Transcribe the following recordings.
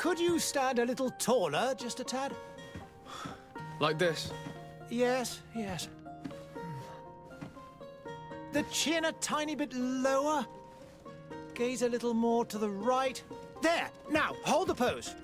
Could you stand a little taller, just a tad? Like this? Yes, yes. The chin a tiny bit lower. Gaze a little more to the right. There! Now, hold the pose.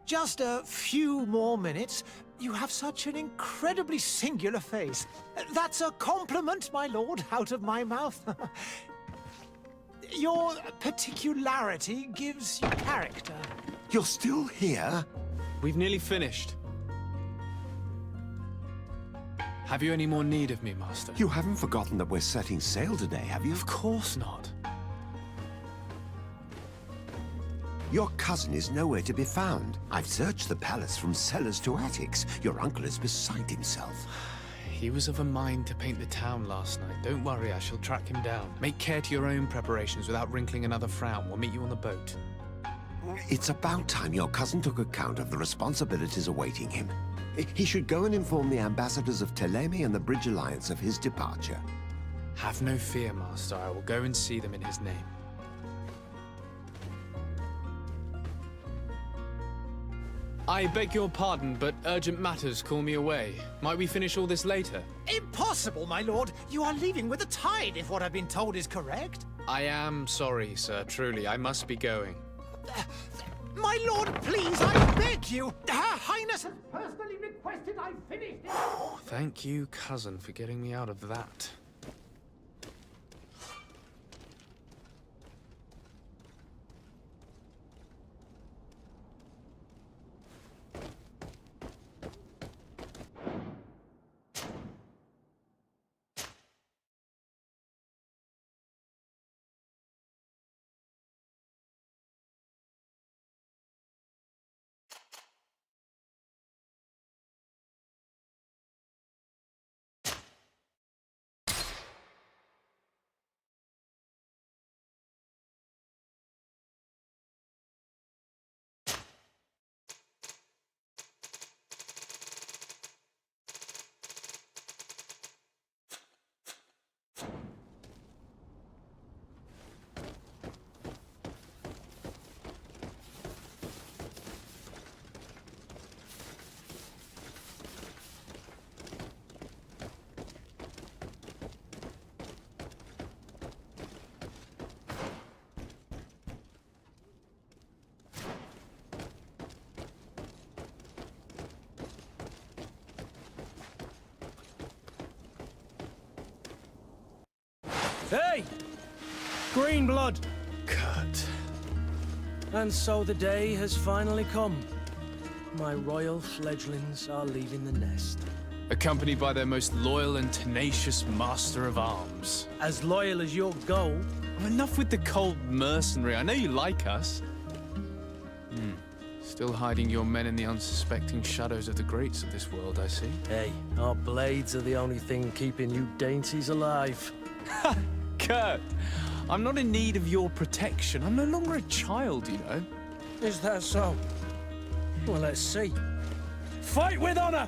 Just a few more minutes. You have such an incredibly singular face. That's a compliment, my lord, out of my mouth. Your particularity gives you character. You're still here? We've nearly finished. Have you any more need of me, Master? You haven't forgotten that we're setting sail today, have you? Of course not. Your cousin is nowhere to be found. I've searched the palace from cellars to attics. Your uncle is beside himself. He was of a mind to paint the town last night. Don't worry, I shall track him down. Make care to your own preparations without wrinkling another frown. We'll meet you on the boat. It's about time your cousin took account of the responsibilities awaiting him. He should go and inform the ambassadors of Thélème and the Bridge Alliance of his departure. Have no fear, Master. I will go and see them in his name. I beg your pardon, but urgent matters call me away. Might we finish all this later? Impossible, my lord. You are leaving with the tide, if what I've been told is correct. I am sorry, sir. Truly, I must be going. My lord, please, I beg you. Her Highness has personally requested I finish this. Thank you, cousin, for getting me out of that. Hey! Green blood! Kurt. And so the day has finally come. My royal fledglings are leaving the nest. Accompanied by their most loyal and tenacious master of arms. As loyal as your gold. Enough with the cold mercenary. I know you like us. Still hiding your men in the unsuspecting shadows of the greats of this world, I see. Hey, our blades are the only thing keeping you dainties alive. Kurt, I'm not in need of your protection. I'm no longer a child, you know. Is that so? Well, let's see. Fight with honor!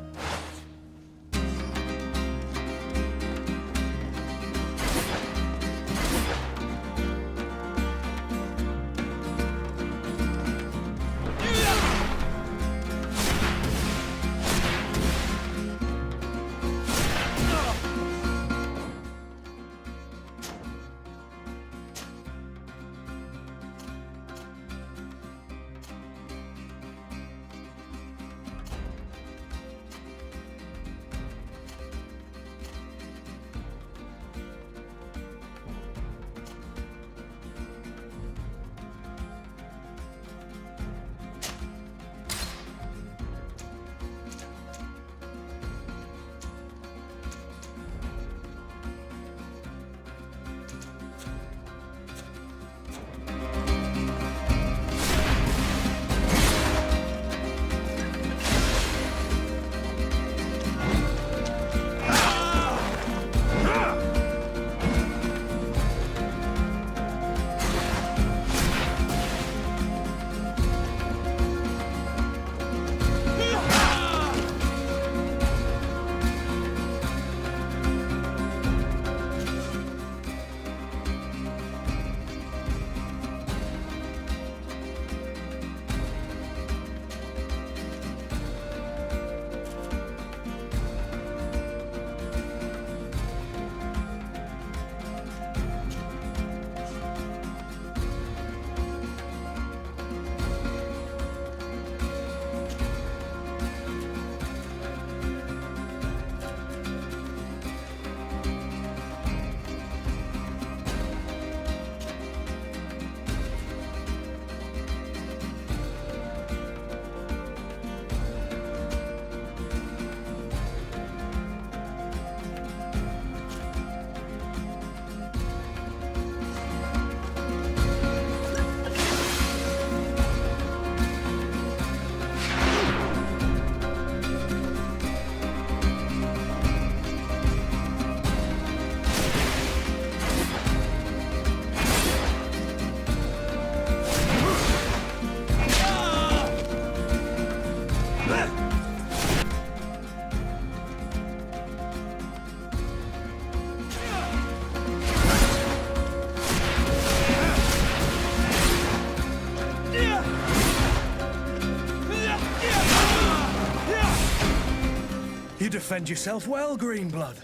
defend yourself well, Greenblood.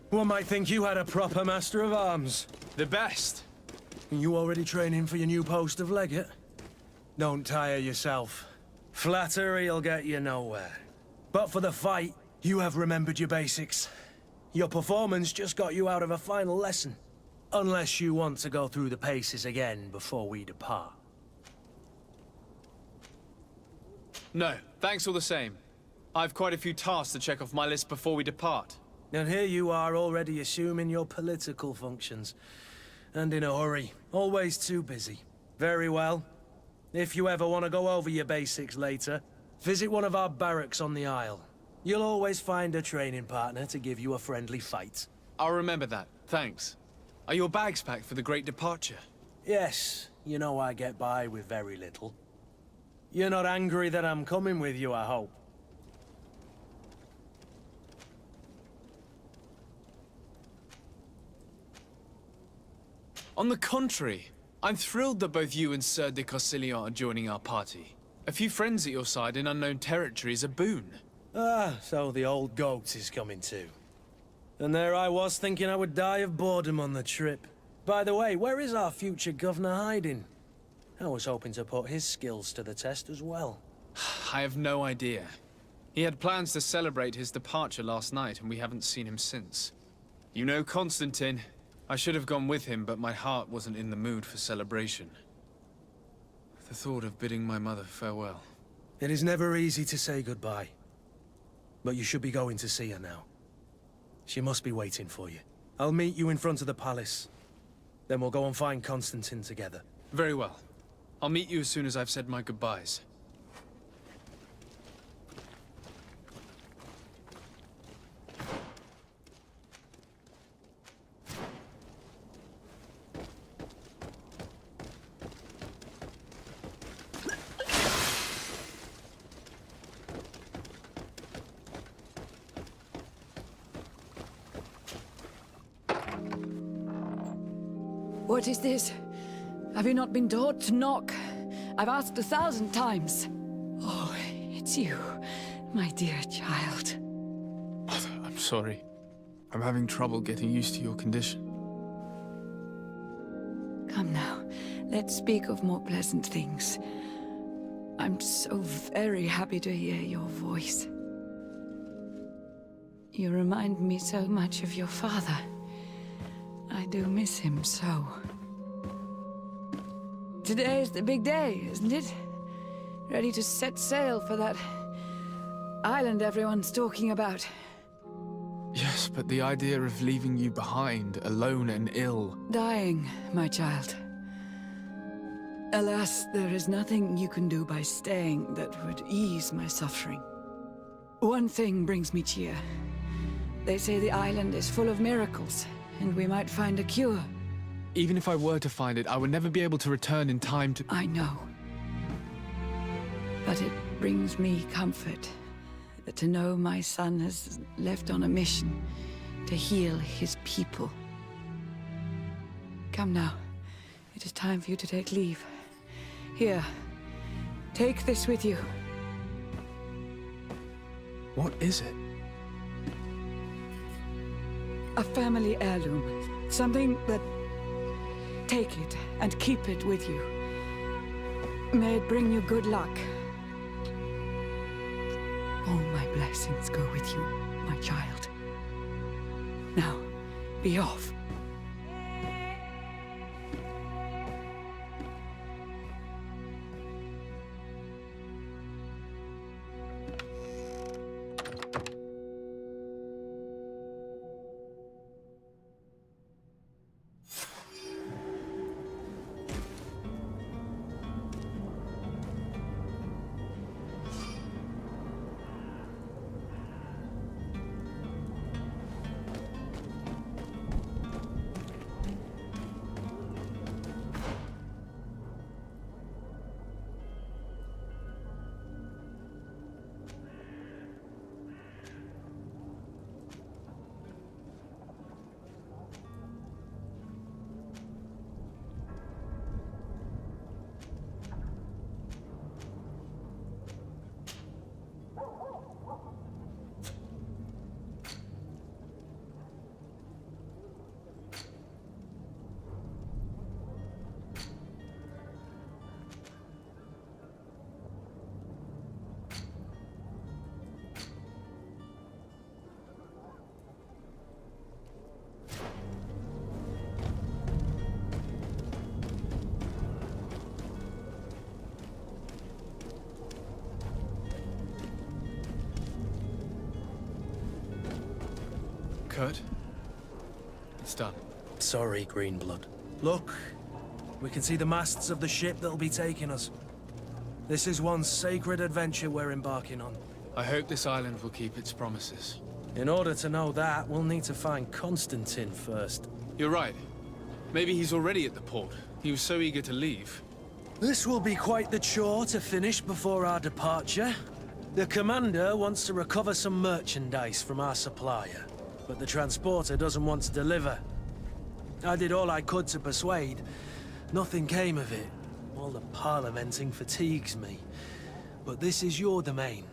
One might think you had a proper master of arms. The best. You already training for your new post of legate? Don't tire yourself. Flattery'll get you nowhere. But for the fight, you have remembered your basics. Your performance just got you out of a final lesson. Unless you want to go through the paces again before we depart. No, thanks all the same. I've quite a few tasks to check off my list before we depart. And here you are already assuming your political functions. And in a hurry. Always too busy. Very well. If you ever want to go over your basics later, visit one of our barracks on the Isle. You'll always find a training partner to give you a friendly fight. I'll remember that, thanks. Are your bags packed for the great departure? Yes, you know I get by with very little. You're not angry that I'm coming with you, I hope. On the contrary, I'm thrilled that both you and Sir de Corsilion are joining our party. A few friends at your side in unknown territory is a boon. Ah, so the old goat is coming too. And there I was thinking I would die of boredom on the trip. By the way, where is our future governor hiding? I was hoping to put his skills to the test as well. I have no idea. He had plans to celebrate his departure last night, and we haven't seen him since. You know Constantine. I should have gone with him, but my heart wasn't in the mood for celebration. The thought of bidding my mother farewell. It is never easy to say goodbye. But you should be going to see her now. She must be waiting for you. I'll meet you in front of the palace. Then we'll go and find Constantine together. Very well. I'll meet you as soon as I've said my goodbyes. What is this? Have you not been taught to knock? I've asked 1,000 times. Oh, it's you, my dear child. Mother, I'm sorry. I'm having trouble getting used to your condition. Come now, let's speak of more pleasant things. I'm so very happy to hear your voice. You remind me so much of your father. I do miss him so. Today is the big day, isn't it? Ready to set sail for that island everyone's talking about. Yes, but the idea of leaving you behind, alone and ill... Dying, my child. Alas, there is nothing you can do by staying that would ease my suffering. One thing brings me cheer. They say the island is full of miracles, and we might find a cure. Even if I were to find it, I would never be able to return in time to... I know. But it brings me comfort to know my son has left on a mission to heal his people. Come now. It is time for you to take leave. Here, take this with you. What is it? A family heirloom. Something that... Take it and keep it with you. May it bring you good luck. All my blessings go with you, my child. Now, be off. Kurt. It's done. Sorry, Greenblood. Look, we can see the masts of the ship that'll be taking us. This is one sacred adventure we're embarking on. I hope this island will keep its promises. In order to know that, we'll need to find Constantine first. You're right. Maybe he's already at the port. He was so eager to leave. This will be quite the chore to finish before our departure. The commander wants to recover some merchandise from our supplier, but the transporter doesn't want to deliver. I did all I could to persuade. Nothing came of it. All the parliamenting fatigues me. But this is your domain.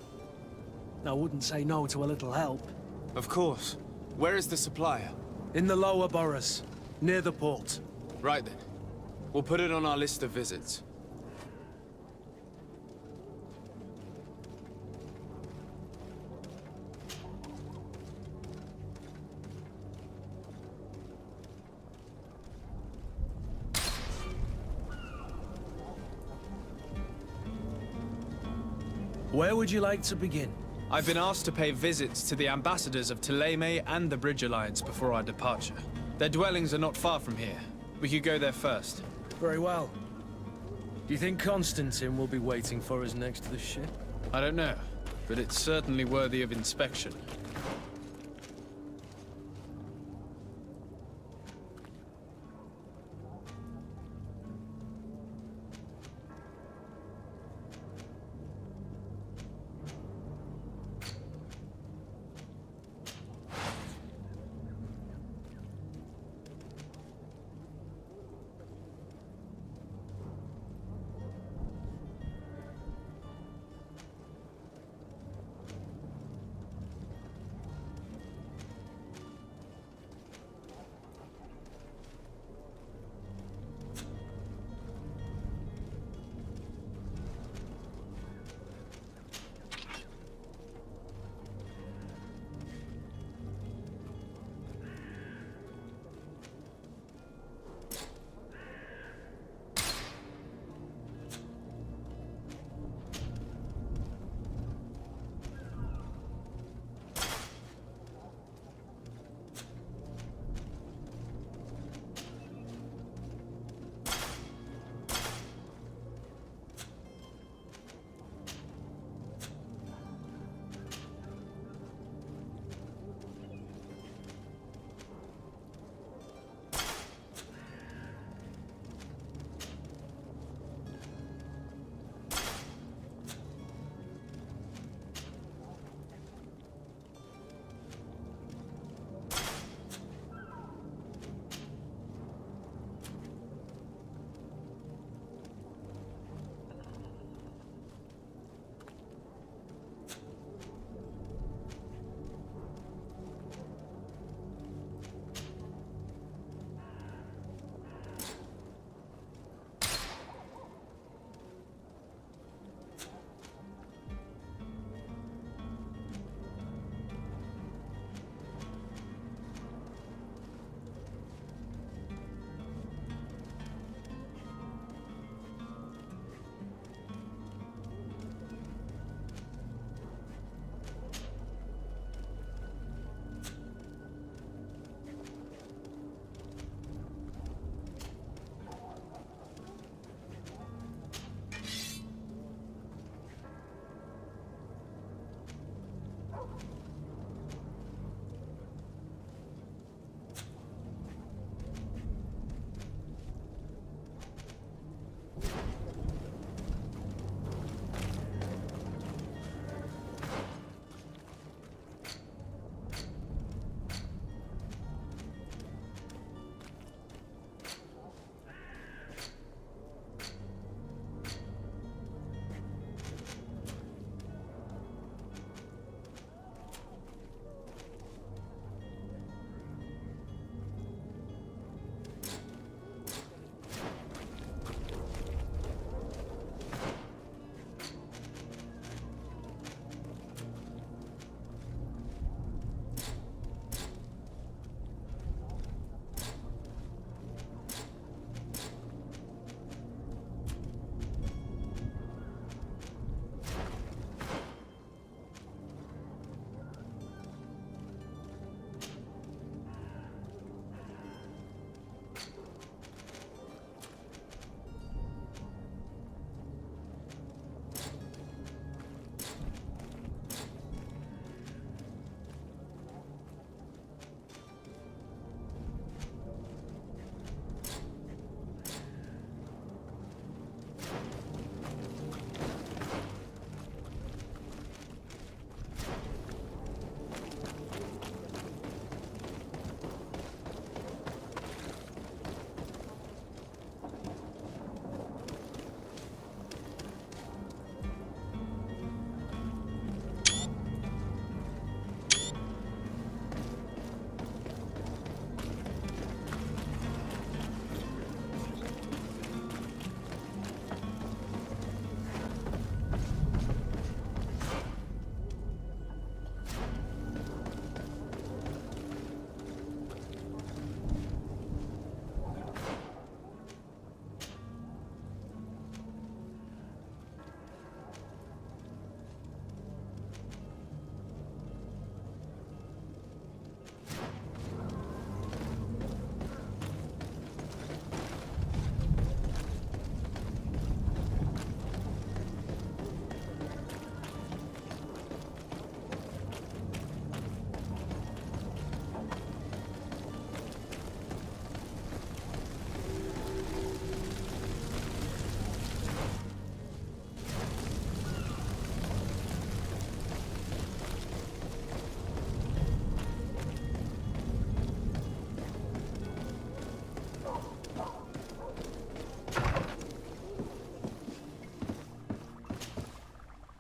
I wouldn't say no to a little help. Of course. Where is the supplier? In the lower boroughs, near the port. Right then. We'll put it on our list of visits. Where would you like to begin? I've been asked to pay visits to the ambassadors of Thélème and the Bridge Alliance before our departure. Their dwellings are not far from here. We could go there first. Very well. Do you think Constantine will be waiting for us next to the ship? I don't know, but it's certainly worthy of inspection.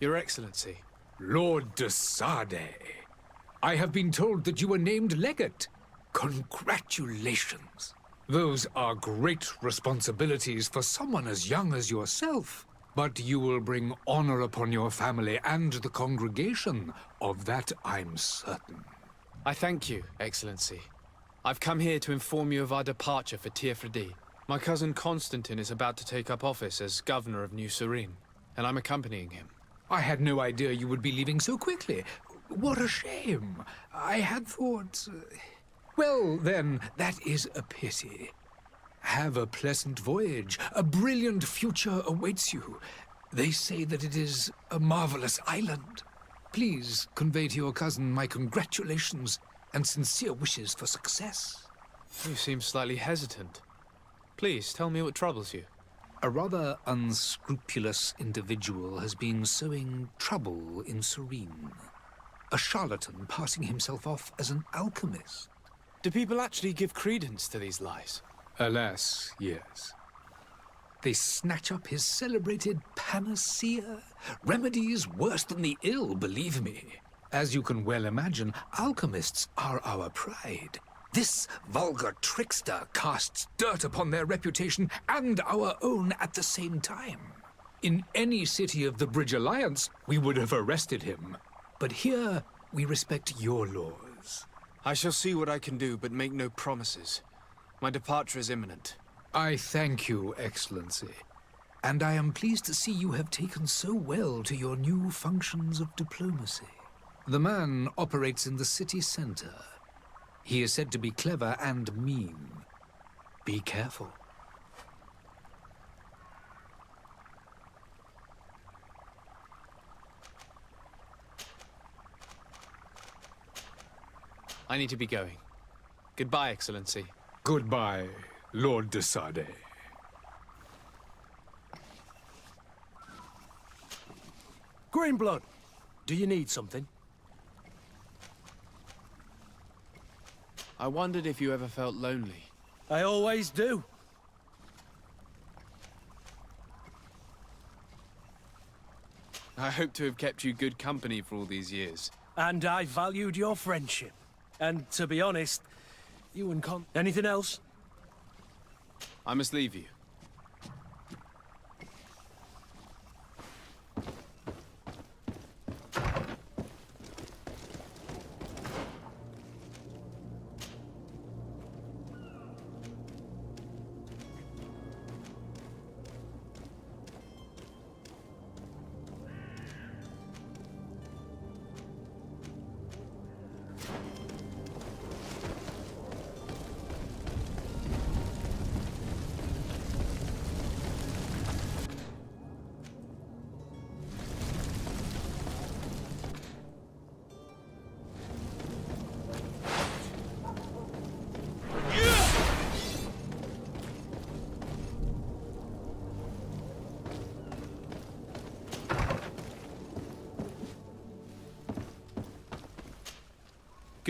Your Excellency. Lord de Sade, I have been told that you were named legate. Congratulations. Those are great responsibilities for someone as young as yourself. But you will bring honor upon your family and the congregation. Of that I'm certain. I thank you, Excellency. I've come here to inform you of our departure for Teofredi. My cousin Constantine is about to take up office as governor of New Serene, and I'm accompanying him. I had no idea you would be leaving so quickly. What a shame. I had thought... Well, then, that is a pity. Have a pleasant voyage. A brilliant future awaits you. They say that it is a marvelous island. Please convey to your cousin my congratulations and sincere wishes for success. You seem slightly hesitant. Please, tell me what troubles you. A rather unscrupulous individual has been sowing trouble in Serene. A charlatan passing himself off as an alchemist. Do people actually give credence to these lies? Alas, yes. They snatch up his celebrated panacea. Remedies worse than the ill, believe me. As you can well imagine, alchemists are our pride. This vulgar trickster casts dirt upon their reputation and our own at the same time. In any city of the Bridge Alliance, we would have arrested him. But here, we respect your laws. I shall see what I can do, but make no promises. My departure is imminent. I thank you, Excellency. And I am pleased to see you have taken so well to your new functions of diplomacy. The man operates in the city center. He is said to be clever and mean. Be careful. I need to be going. Goodbye, Excellency. Goodbye, Lord de Sade. Greenblood, do you need something? I wondered if you ever felt lonely. I always do. I hope to have kept you good company for all these years. And I valued your friendship. And to be honest, you and Anything else? I must leave you.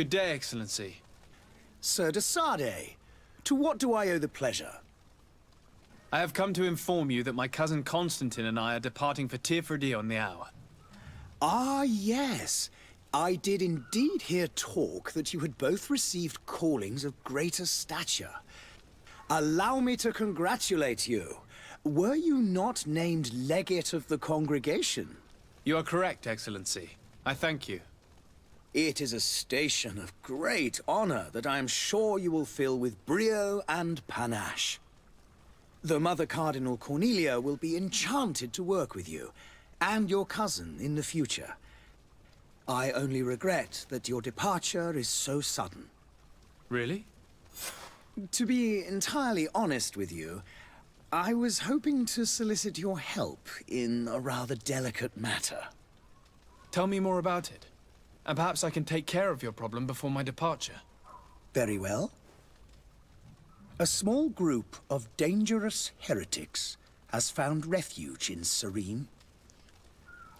Good day, Excellency. Sir de Sade, to what do I owe the pleasure? I have come to inform you that my cousin Constantine and I are departing for Teofredi on the hour. Ah, yes. I did indeed hear talk that you had both received callings of greater stature. Allow me to congratulate you. Were you not named legate of the congregation? You are correct, Excellency. I thank you. It is a station of great honor that I am sure you will fill with brio and panache. The Mother Cardinal Cornelia will be enchanted to work with you, and your cousin in the future. I only regret that your departure is so sudden. Really? To be entirely honest with you, I was hoping to solicit your help in a rather delicate matter. Tell me more about it. And perhaps I can take care of your problem before my departure. Very well. A small group of dangerous heretics has found refuge in Serene.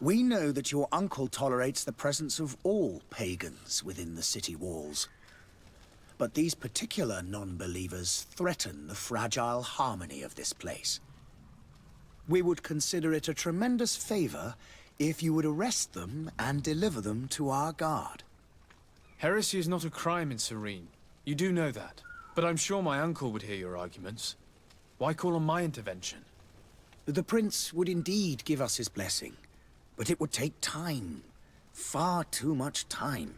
We know that your uncle tolerates the presence of all pagans within the city walls. But these particular non-believers threaten the fragile harmony of this place. We would consider it a tremendous favor if you would arrest them and deliver them to our guard. Heresy is not a crime in Serene. You do know that. But I'm sure my uncle would hear your arguments. Why call on my intervention? The prince would indeed give us his blessing, but it would take time. Far too much time.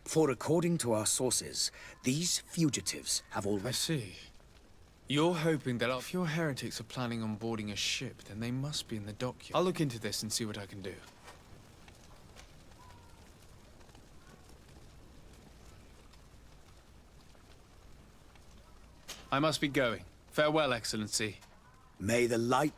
For according to our sources, these fugitives have I already... see. You're hoping that if your heretics are planning on boarding a ship, then they must be in the dockyard. I'll look into this and see what I can do. I must be going. Farewell, Excellency. May the light...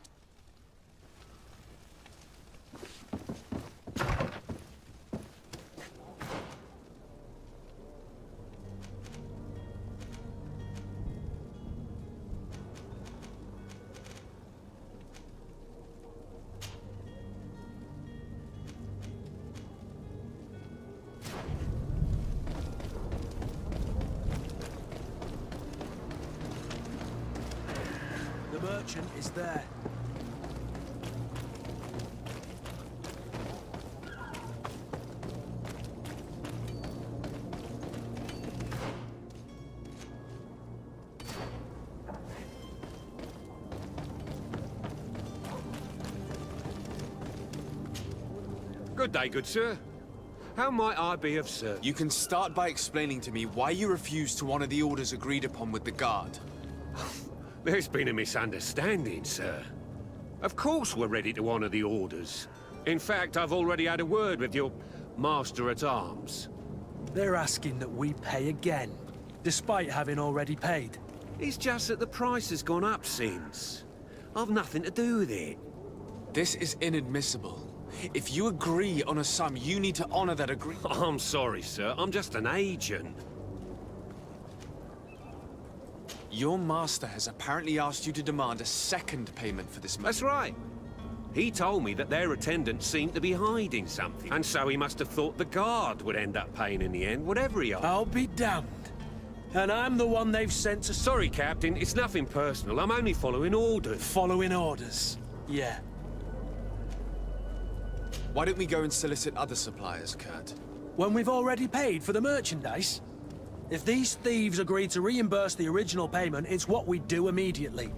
The merchant is there. Good day, good sir. How might I be of service? You can start by explaining to me why you refused to honor the orders agreed upon with the guard. There's been a misunderstanding, sir. Of course we're ready to honor the orders. In fact, I've already had a word with your master-at-arms. They're asking that we pay again, despite having already paid. It's just that the price has gone up since. I've nothing to do with it. This is inadmissible. If you agree on a sum, you need to honor that agreement. I'm sorry, sir. I'm just an agent. Your master has apparently asked you to demand a second payment for this money. That's right. He told me that their attendants seemed to be hiding something, and so he must have thought the guard would end up paying in the end, whatever he asked. I'll be damned. And I'm the one they've sent to... Sorry, Captain. It's nothing personal. I'm only following orders. Following orders. Yeah. Why don't we go and solicit other suppliers, Kurt? When we've already paid for the merchandise? If these thieves agree to reimburse the original payment, it's what we do immediately.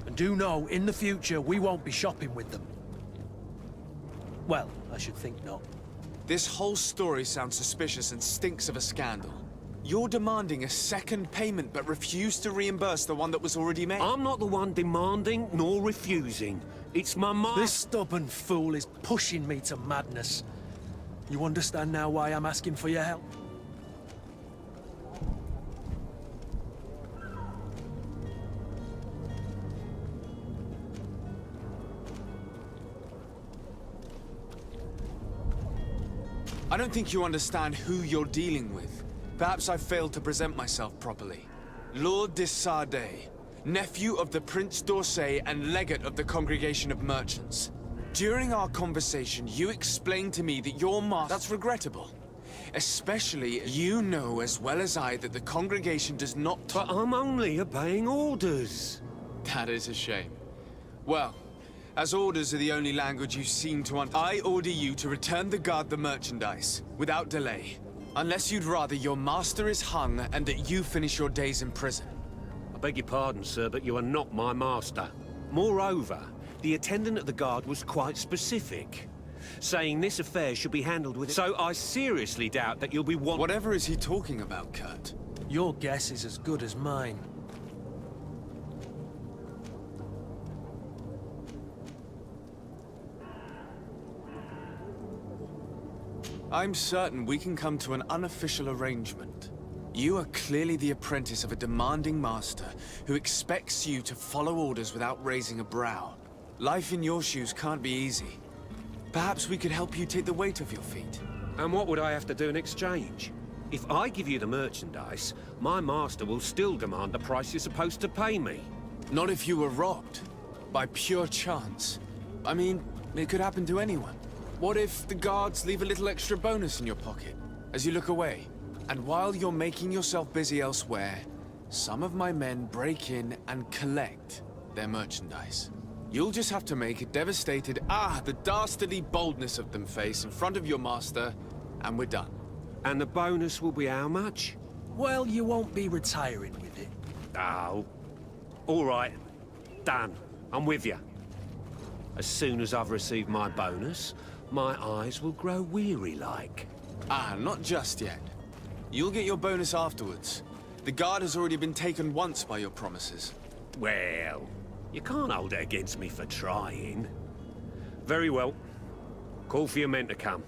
And do know, in the future, we won't be shopping with them. Well, I should think not. This whole story sounds suspicious and stinks of a scandal. You're demanding a second payment but refuse to reimburse the one that was already made. I'm not the one demanding nor refusing. It's my master. This stubborn fool is pushing me to madness. You understand now why I'm asking for your help? I don't think you understand who you're dealing with. Perhaps I failed to present myself properly. Lord de Sardet, nephew of the Prince d'Orsay and legate of the Congregation of Merchants. During our conversation, you explained to me that your master... That's regrettable. Especially, you know as well as I that the congregation does not... But I'm only obeying orders. That is a shame. Well, as orders are the only language you seem to I order you to return the guard the merchandise, without delay. Unless you'd rather your master is hung and that you finish your days in prison. I beg your pardon, sir, but you are not my master. Moreover, the attendant at the guard was quite specific, saying this affair should be handled with... So I seriously doubt that you'll be Whatever is he talking about, Kurt? Your guess is as good as mine. I'm certain we can come to an unofficial arrangement. You are clearly the apprentice of a demanding master who expects you to follow orders without raising a brow. Life in your shoes can't be easy. Perhaps we could help you take the weight off your feet. And what would I have to do in exchange? If I give you the merchandise, my master will still demand the price you're supposed to pay me. Not if you were robbed. By pure chance. I mean, it could happen to anyone. What if the guards leave a little extra bonus in your pocket as you look away? And while you're making yourself busy elsewhere, some of my men break in and collect their merchandise. You'll just have to make a devastated, the dastardly boldness of them face in front of your master, and we're done. And the bonus will be how much? Well, you won't be retiring with it. Oh. All right. Done. I'm with you. As soon as I've received my bonus, my eyes will grow weary-like. Not just yet. You'll get your bonus afterwards. The guard has already been taken once by your promises. Well, you can't hold it against me for trying. Very well. Call for your men to come.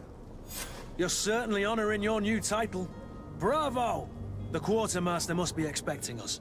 You're certainly honoring your new title. Bravo! The quartermaster must be expecting us.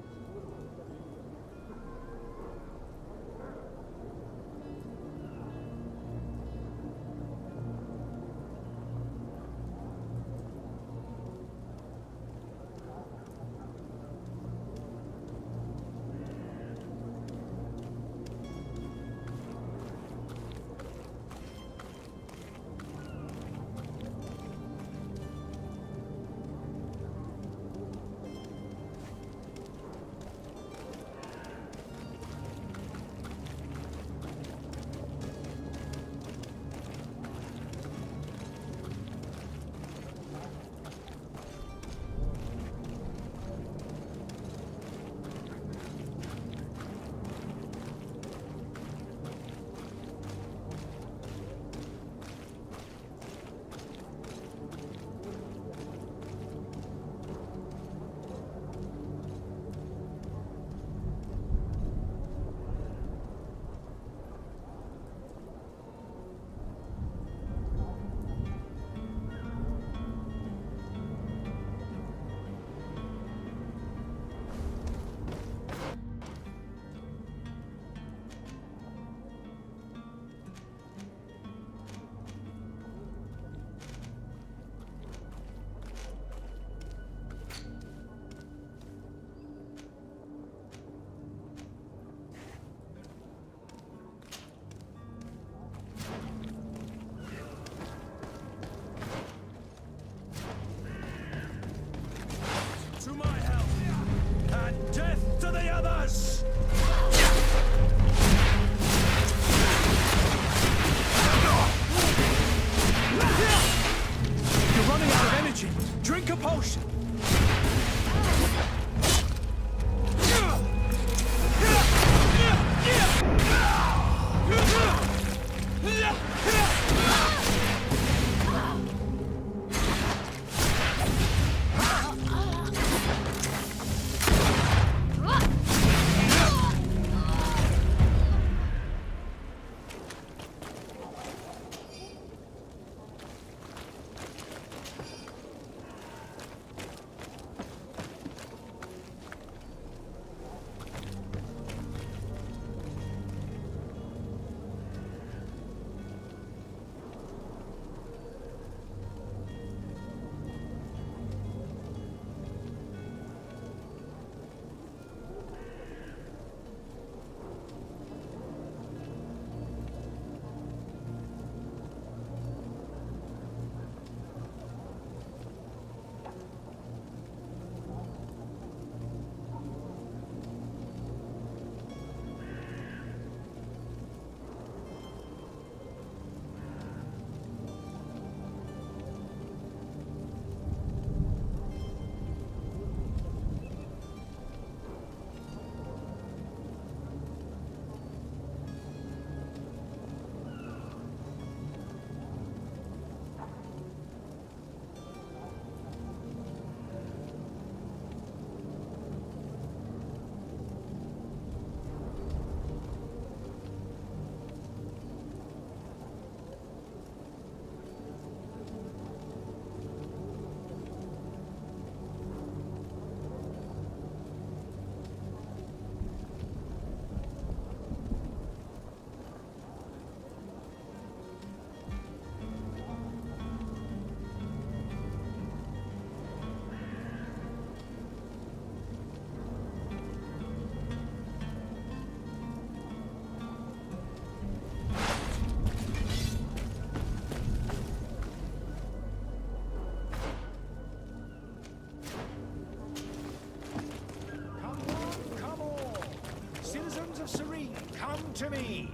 to me.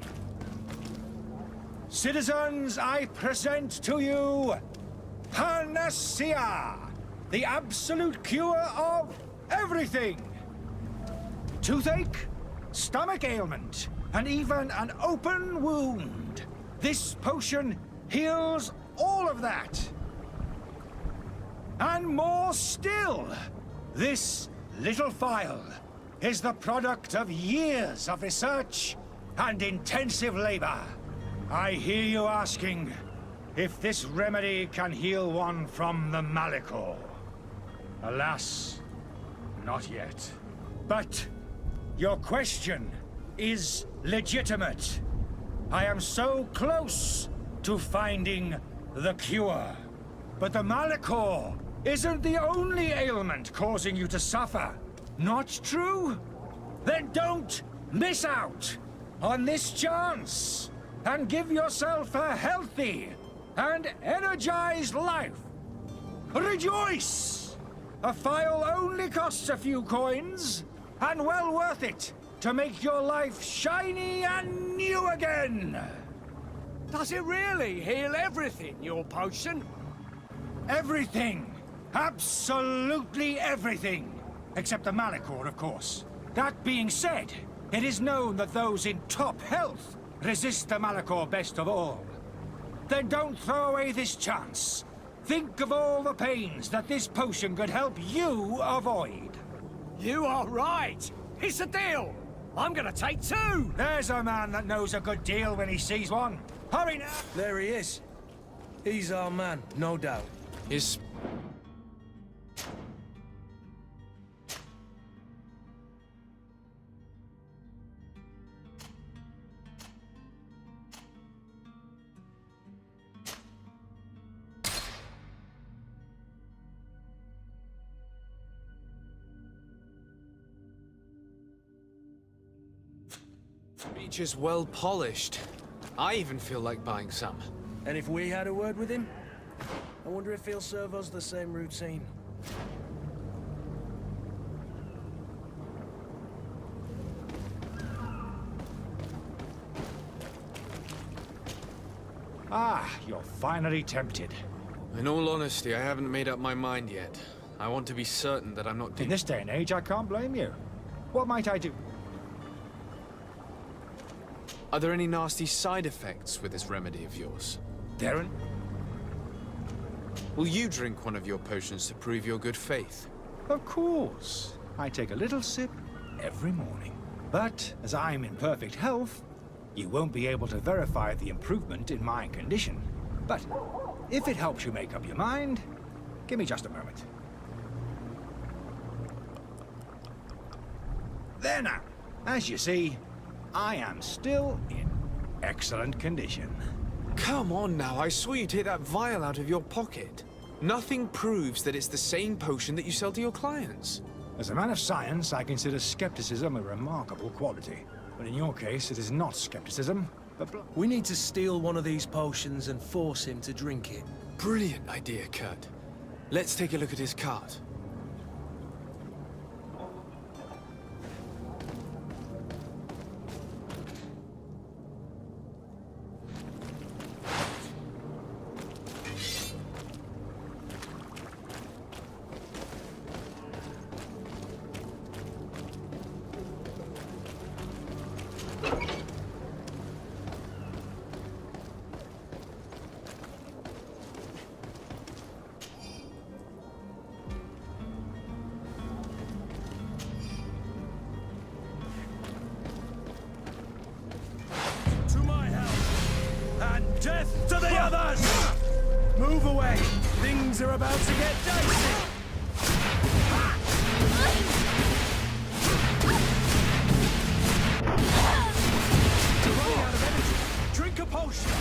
Citizens, I present to you Panacea, the absolute cure of everything. Toothache, stomach ailment, and even an open wound. This potion heals all of that. And more still, this little phial is the product of years of research and intensive labor. I hear you asking if this remedy can heal one from the Malachor. Alas, not yet. But your question is legitimate. I am so close to finding the cure. But the Malachor isn't the only ailment causing you to suffer. Not true? Then don't miss out on this chance and give yourself a healthy and energized life. Rejoice! A phial only costs a few coins, and well worth it to make your life shiny and new again. Does it really heal everything, your potion? Everything. Absolutely everything. Except the Malachor, of course. That being said, it is known that those in top health resist the Malachor best of all. Then don't throw away this chance. Think of all the pains that this potion could help you avoid. You are right. It's a deal. I'm gonna take 2. There's a man that knows a good deal when he sees one. Hurry now! There he is. He's our man, no doubt. His... speech is well polished. I even feel like buying some. And if we had a word with him, I wonder if he'll serve us the same routine. Ah, you're finally tempted. In all honesty, I haven't made up my mind yet. I want to be certain that I'm not In doing... this day and age, I can't blame you. What might I do? Are there any nasty side effects with this remedy of yours? Darren? Will you drink one of your potions to prove your good faith? Of course. I take a little sip every morning. But as I'm in perfect health, you won't be able to verify the improvement in my condition. But if it helps you make up your mind, give me just a moment. There now. As you see, I am still in excellent condition. Come on now, I saw you take that vial out of your pocket. Nothing proves that it's the same potion that you sell to your clients. As a man of science, I consider skepticism a remarkable quality. But in your case, it is not skepticism, but... We need to steal one of these potions and force him to drink it. Brilliant idea, Kurt. Let's take a look at his cart. Death to the others! Move away! Things are about to get dicey! You're running out of energy. Drink a potion!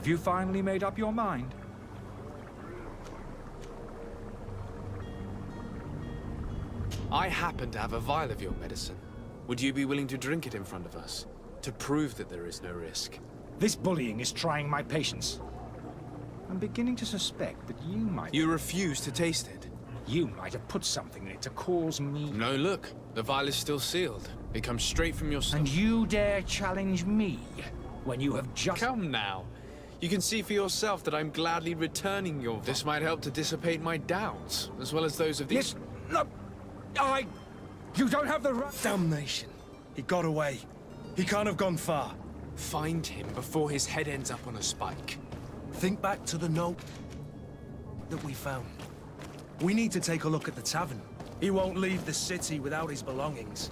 Have you finally made up your mind? I happen to have a vial of your medicine. Would you be willing to drink it in front of us? To prove that there is no risk? This bullying is trying my patience. I'm beginning to suspect that you might... You refuse to taste it? You might have put something in it to cause me... No, look. The vial is still sealed. It comes straight from your stomach. And you dare challenge me when you have just... Come now. You can see for yourself that I'm gladly returning your... This might help to dissipate my doubts, as well as those of these... Yes, look, You don't have the right... Damnation. He got away. He can't have gone far. Find him before his head ends up on a spike. Think back to the note that we found. We need to take a look at the tavern. He won't leave the city without his belongings.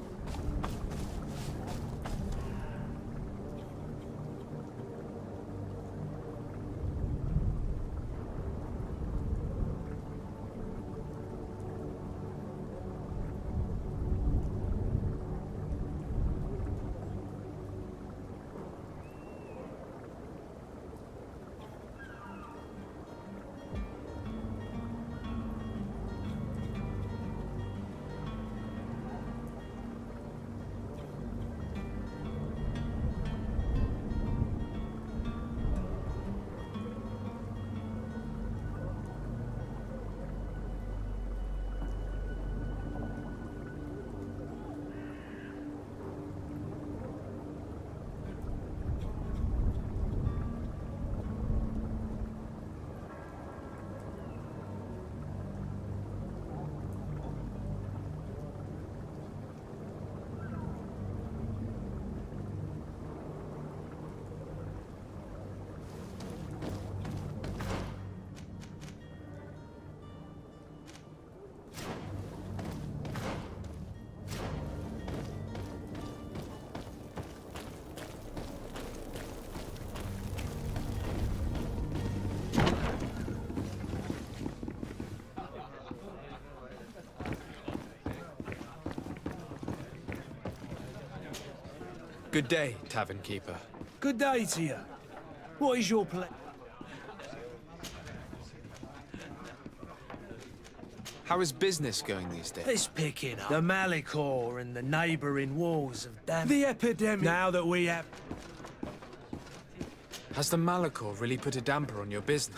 Good day, tavern keeper. Good day to you. What is your plan? How is business going these days? It's picking up. The Malicor and the neighbouring wars of damn... The epidemic. Now that we have... Has the Malachor really put a damper on your business?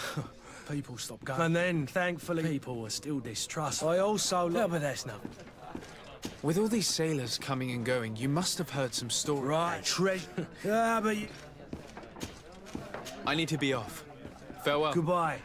People stopped going. And then, thankfully, people were still distrustful. I also... No, but that's nothing. With all these sailors coming and going, you must have heard some stories. Right, treasure. But you... I need to be off. Farewell. Goodbye.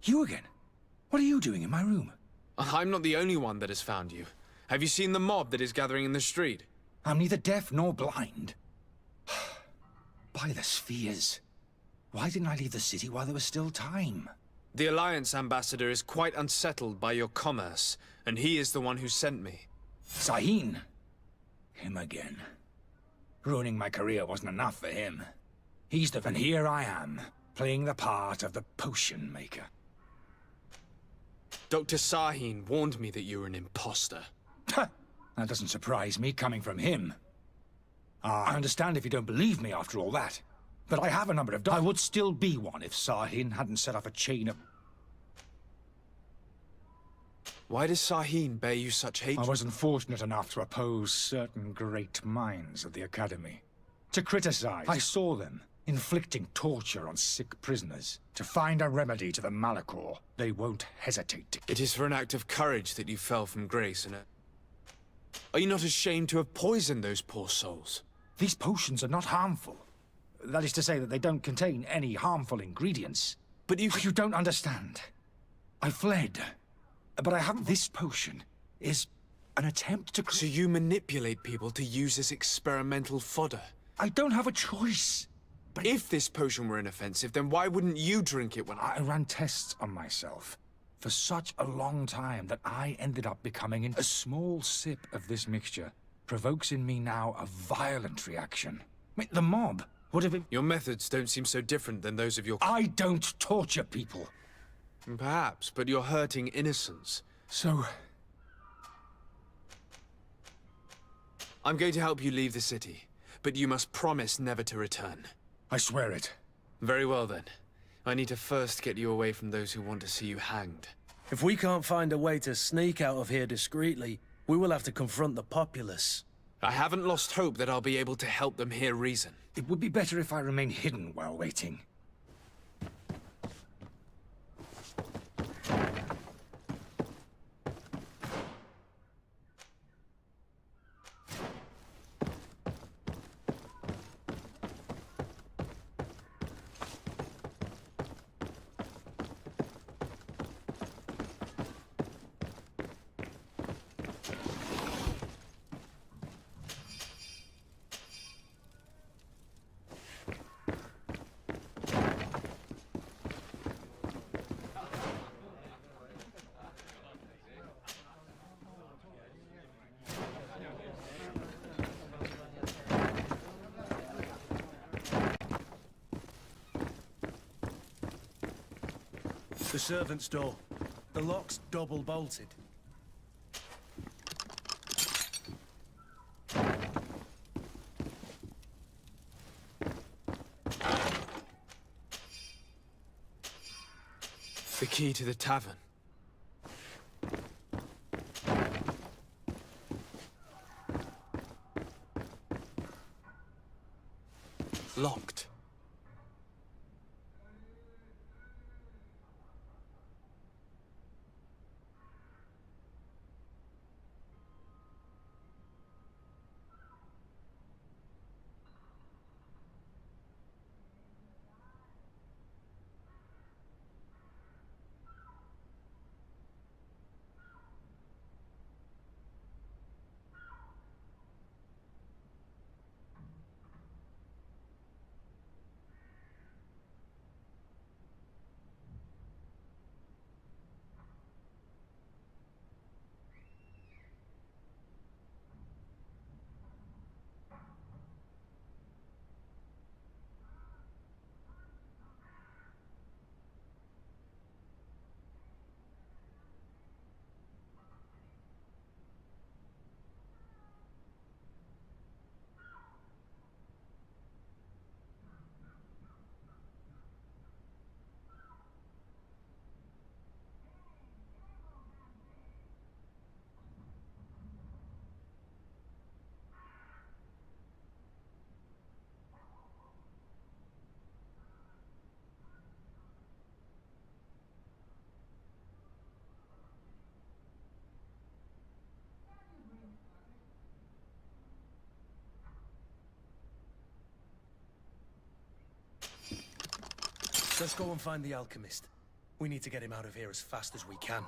You again? What are you doing in my room? I'm not the only one that has found you. Have you seen the mob that is gathering in the street? I'm neither deaf nor blind. By the spheres. Why didn't I leave the city while there was still time? The Alliance ambassador is quite unsettled by your commerce, and he is the one who sent me. Sahin. Him again. Ruining my career wasn't enough for him. He's the... And here I am, playing the part of the potion maker. Dr. Sahin warned me that you were an imposter. That doesn't surprise me, coming from him. I understand if you don't believe me after all that. But I have a number of... I would still be one if Sahin hadn't set off a chain of... Why does Sahin bear you such hatred? I wasn't fortunate enough to oppose certain great minds of the Academy. To criticize. I saw them inflicting torture on sick prisoners. To find a remedy to the Malachor, they won't hesitate to... It is for an act of courage that you fell from grace, and are you not ashamed to have poisoned those poor souls? These potions are not harmful. That is to say that they don't contain any harmful ingredients. But you... You don't understand. I fled. But I haven't... This potion is an attempt to... So you manipulate people to use as experimental fodder? I don't have a choice. But if this potion were inoffensive, then why wouldn't you drink it when I ran tests on myself for such a long time that I ended up becoming... A small sip of this mixture provokes in me now a violent reaction. I mean, the mob would have... Your methods don't seem so different than those of your... I don't torture people. Perhaps, but you're hurting innocents. So... I'm going to help you leave the city, but you must promise never to return. I swear it. Very well then. I need to first get you away from those who want to see you hanged. If we can't find a way to sneak out of here discreetly, we will have to confront the populace. I haven't lost hope that I'll be able to help them hear reason. It would be better if I remain hidden while waiting. The servant's door. The lock's double bolted. The key to the tavern. Locked. Let's go and find the alchemist. We need to get him out of here as fast as we can.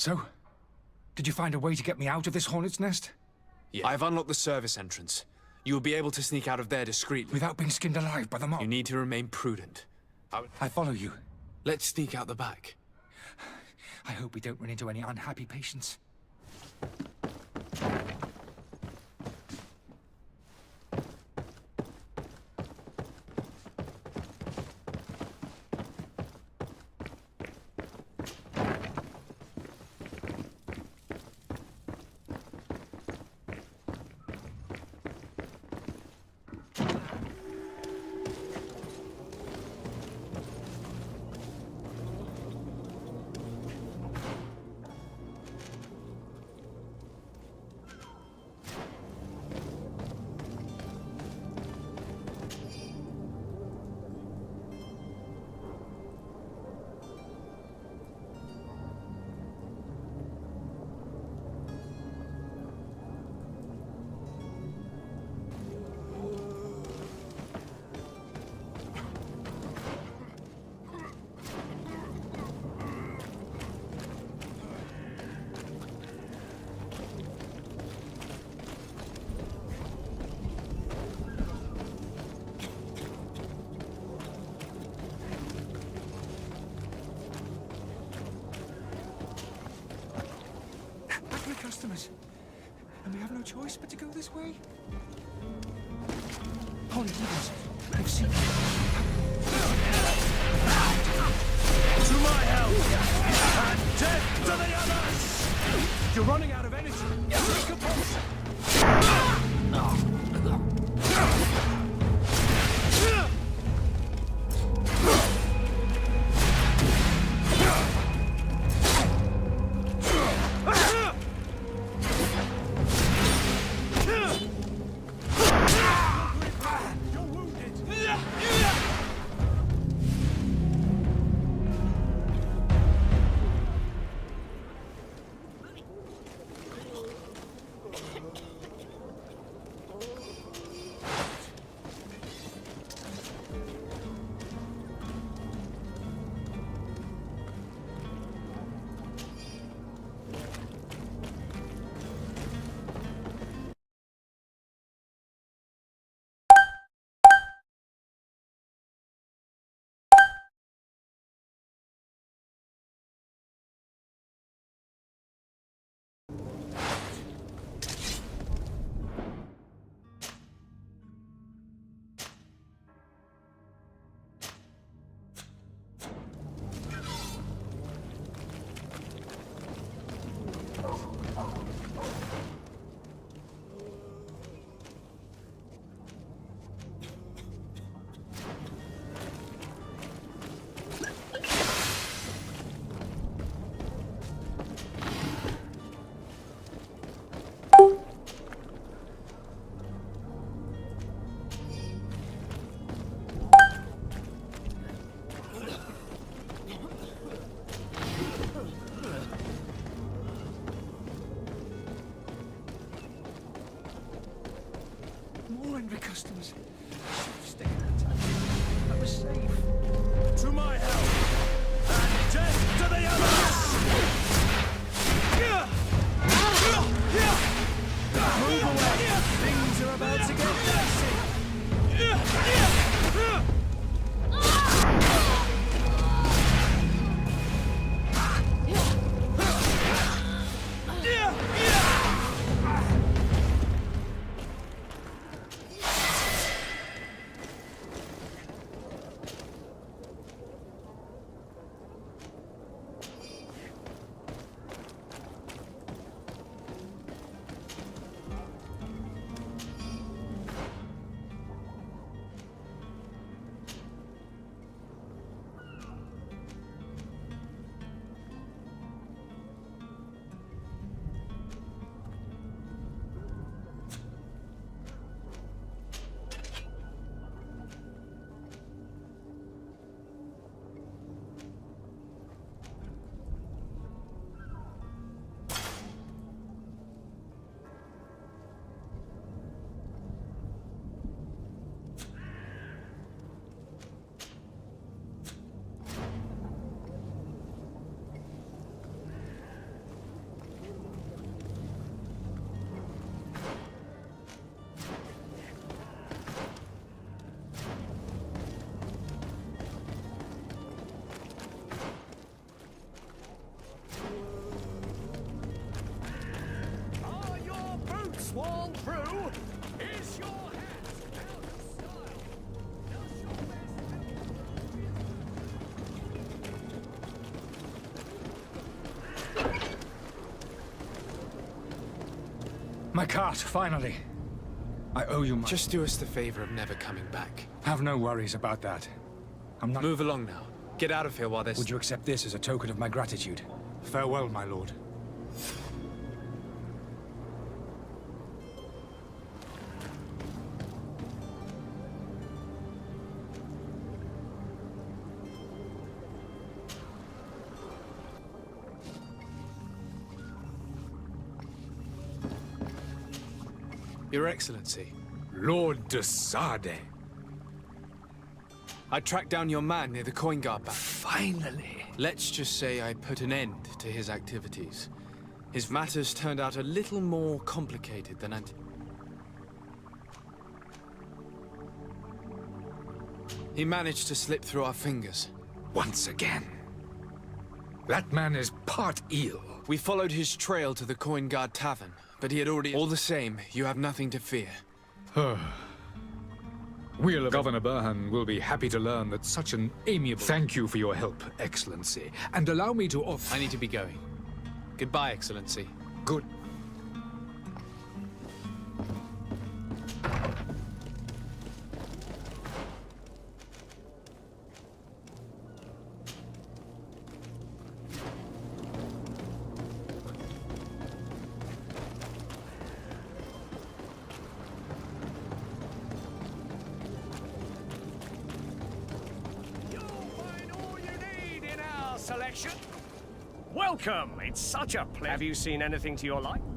So? Did you find a way to get me out of this hornet's nest? Yeah. I've unlocked the service entrance. You will be able to sneak out of there discreetly. Without being skinned alive by the mob? You need to remain prudent. I follow you. Let's sneak out the back. I hope we don't run into any unhappy patients. Customers. And we have no choice but to go this way? Holy heavens, I've seen... To my help! And death to the others! You're running out of energy. Drink a potion! Customers. I should have stayed that time. I was safe. To my help! And death to the others! Move away! Things are about to get dicey! fall through? Is your hat out of style? Does your My cart, finally. I owe you much. Just do us the favor of never coming back. Have no worries about that. I'm not... Move along now. Get out of here while there's... Would you accept this as a token of my gratitude? Farewell, my lord. Your Excellency, Lord de Sade. I tracked down your man near the coin guard bank. Finally. Let's just say I put an end to his activities. His matters turned out a little more complicated than He managed to slip through our fingers. Once again. That man is part eel. We followed his trail to the Coin Guard Tavern, but he had already... All the same, you have nothing to fear. Governor Burhan will be happy to learn that such an amiable... Thank you for your help, Excellency. And allow me to offer... I need to be going. Goodbye, Excellency. Good. Selection. Welcome! It's such a pleasure. Have you seen anything to your liking?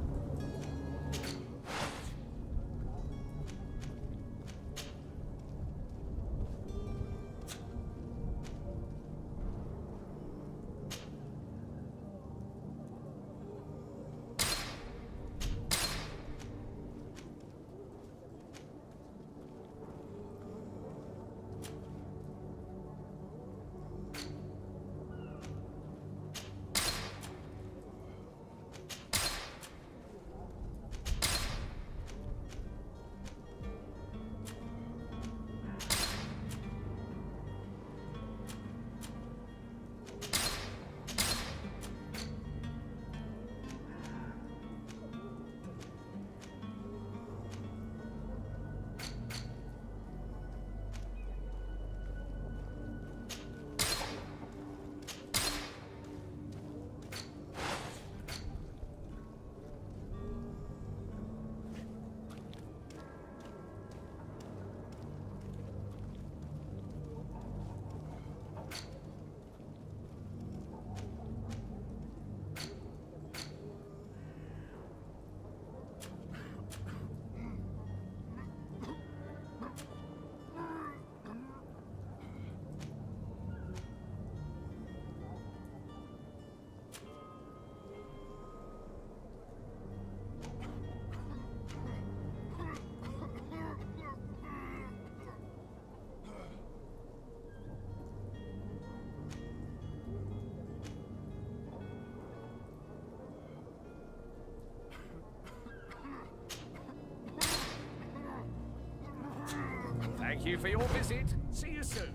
Thank you for your visit. See you soon.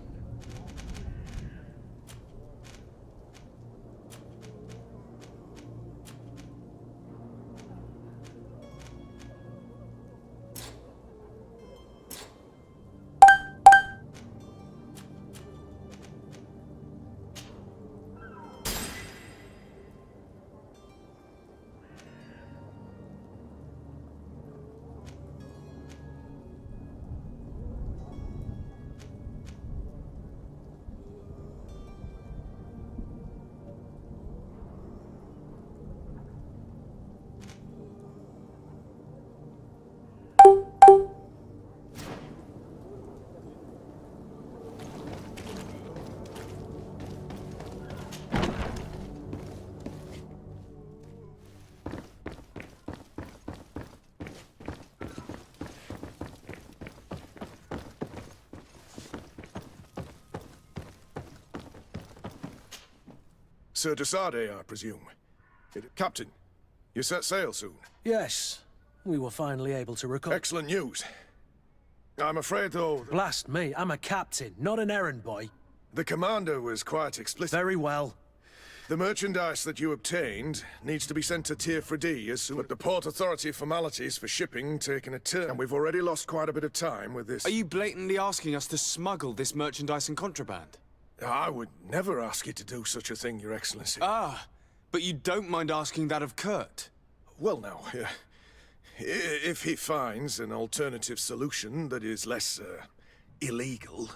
Sir de Sade, I presume. Captain, you set sail soon? Yes. we were finally able to recover. Excellent news. I'm afraid, though, Blast me, I'm a captain, not an errand boy. the commander was quite explicit. Very well. The merchandise that you obtained needs to be sent to Tier 3D as soon as the Port Authority formalities for shipping taking a turn, and we've already lost quite a bit of time with this. Are you blatantly asking us to smuggle this merchandise and contraband? I would never ask you to do such a thing, Your Excellency. Ah, but you don't mind asking that of Kurt? Well, now, if he finds an alternative solution that is less illegal,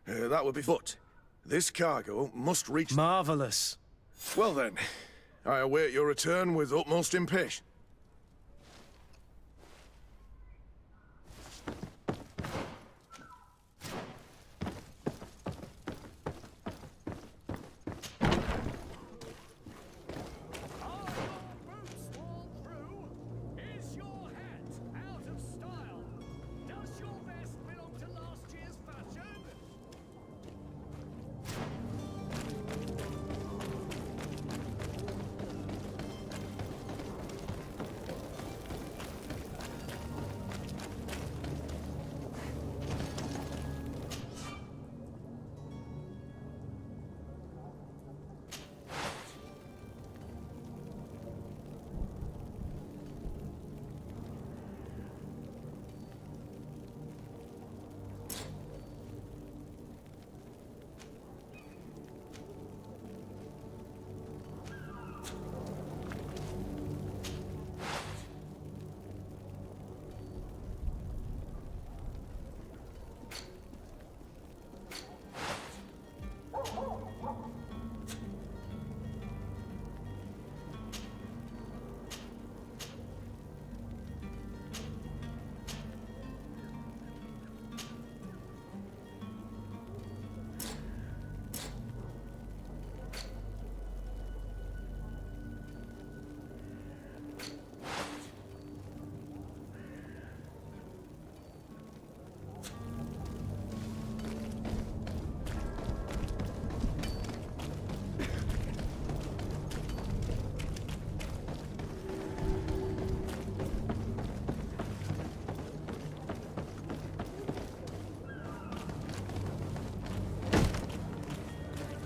that would be foot. This cargo must reach... Marvelous. Well then, I await your return with utmost impatience.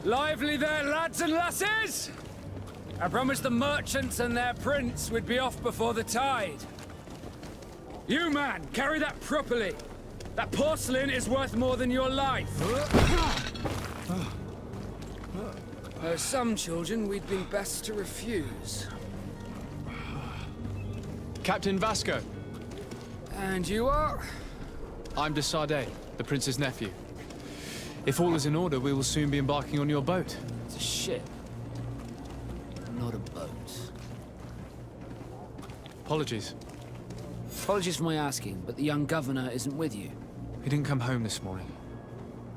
Lively there, lads and lasses! I promised the merchants and their prince we'd be off before the tide. You, man, carry that properly. That porcelain is worth more than your life. There are some children we'd been best to refuse. Captain Vasco. And you are? I'm de Sardet, the prince's nephew. If all is in order, we will soon be embarking on your boat. It's a ship, not a boat. Apologies. Apologies for my asking, but the young governor isn't with you. He didn't come home this morning.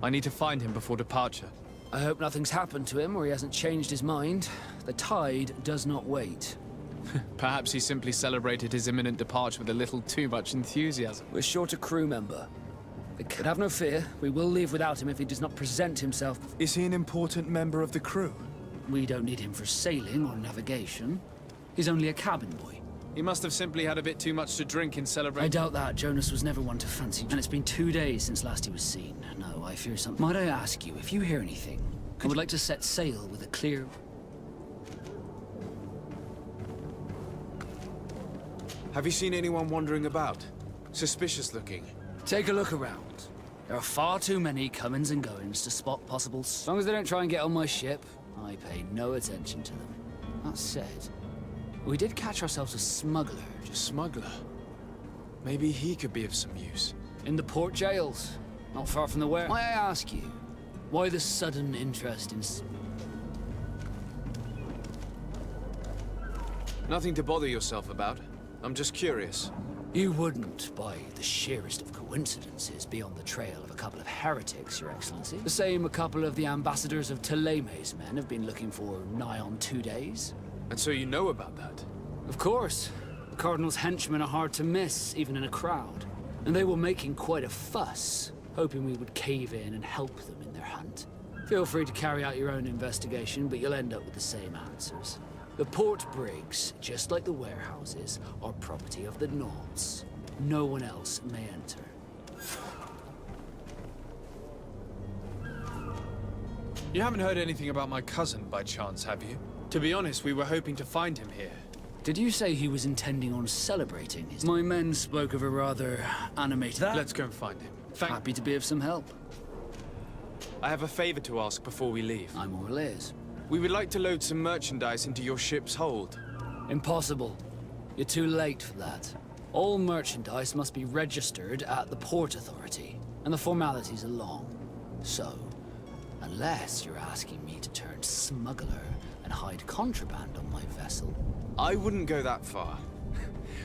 I need to find him before departure. I hope nothing's happened to him or he hasn't changed his mind. The tide does not wait. Perhaps he simply celebrated his imminent departure with a little too much enthusiasm. We're short a crew member. But have no fear, we will leave without him if he does not present himself. Is he an important member of the crew? We don't need him for sailing or navigation. He's only a cabin boy. He must have simply had a bit too much to drink in celebration. I doubt that. Jonas was never one to fancy. And it's been 2 days since last he was seen. No, I fear something. Might I ask you, if you hear anything, I would like to set sail with a clear... Have you seen anyone wandering about? Suspicious looking. Take a look around. There are far too many comings and goings to spot possible... As long as they don't try and get on my ship, I pay no attention to them. That said, we did catch ourselves a smuggler. Smuggler? Maybe he could be of some use. In the port jails, not far from the ware. May I ask you, why the sudden interest in... Nothing to bother yourself about. I'm just curious. You wouldn't, by the sheerest of coincidences, be on the trail of a couple of heretics, Your Excellency. The same a couple of the ambassadors of Theleme's men have been looking for nigh on 2 days. And so you know about that? Of course. The Cardinal's henchmen are hard to miss, even in a crowd. And they were making quite a fuss, hoping we would cave in and help them in their hunt. Feel free to carry out your own investigation, but you'll end up with the same answers. The port brigs, just like the warehouses, are property of the Nauts. No one else may enter. You haven't heard anything about my cousin by chance, have you? To be honest, we were hoping to find him here. Did you say he was intending on celebrating his... My men spoke of a rather animated... Let's go and find him. Happy to be of some help. I have a favor to ask before we leave. I'm all ears. We would like to load some merchandise into your ship's hold. Impossible. You're too late for that. All merchandise must be registered at the Port Authority, and the formalities are long. So, unless you're asking me to turn smuggler and hide contraband on my vessel... I wouldn't go that far.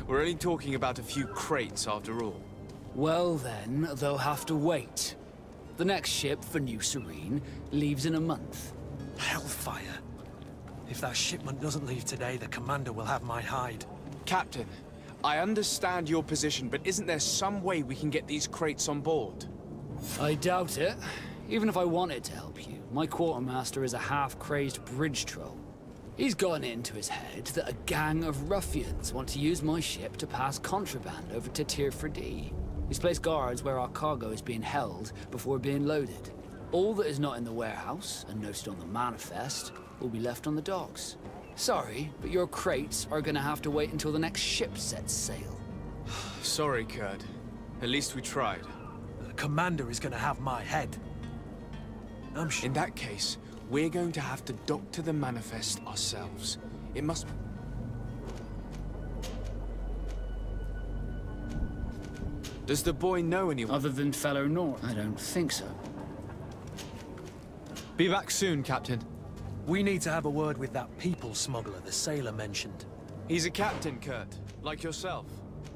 We're only talking about a few crates after all. Well then, they'll have to wait. The next ship for New Serene leaves in a month. Hellfire. If that shipment doesn't leave today, the commander will have my hide. Captain, I understand your position, but isn't there some way we can get these crates on board? I doubt it. Even if I wanted to help you, my quartermaster is a half-crazed bridge troll. He's gotten it into his head that a gang of ruffians want to use my ship to pass contraband over to Tirfredi. He's placed guards where our cargo is being held before being loaded. All that is not in the warehouse, and noted on the manifest, will be left on the docks. Sorry, but your crates are gonna have to wait until the next ship sets sail. Sorry, Kurd. At least we tried. The commander is gonna have my head. I'm sure. In that case, we're going to have to doctor the manifest ourselves. It must... Does the boy know anyone? Other than fellow North? I don't think so. Be back soon, Captain. We need to have a word with that people smuggler the sailor mentioned. He's a captain, Kurt, like yourself.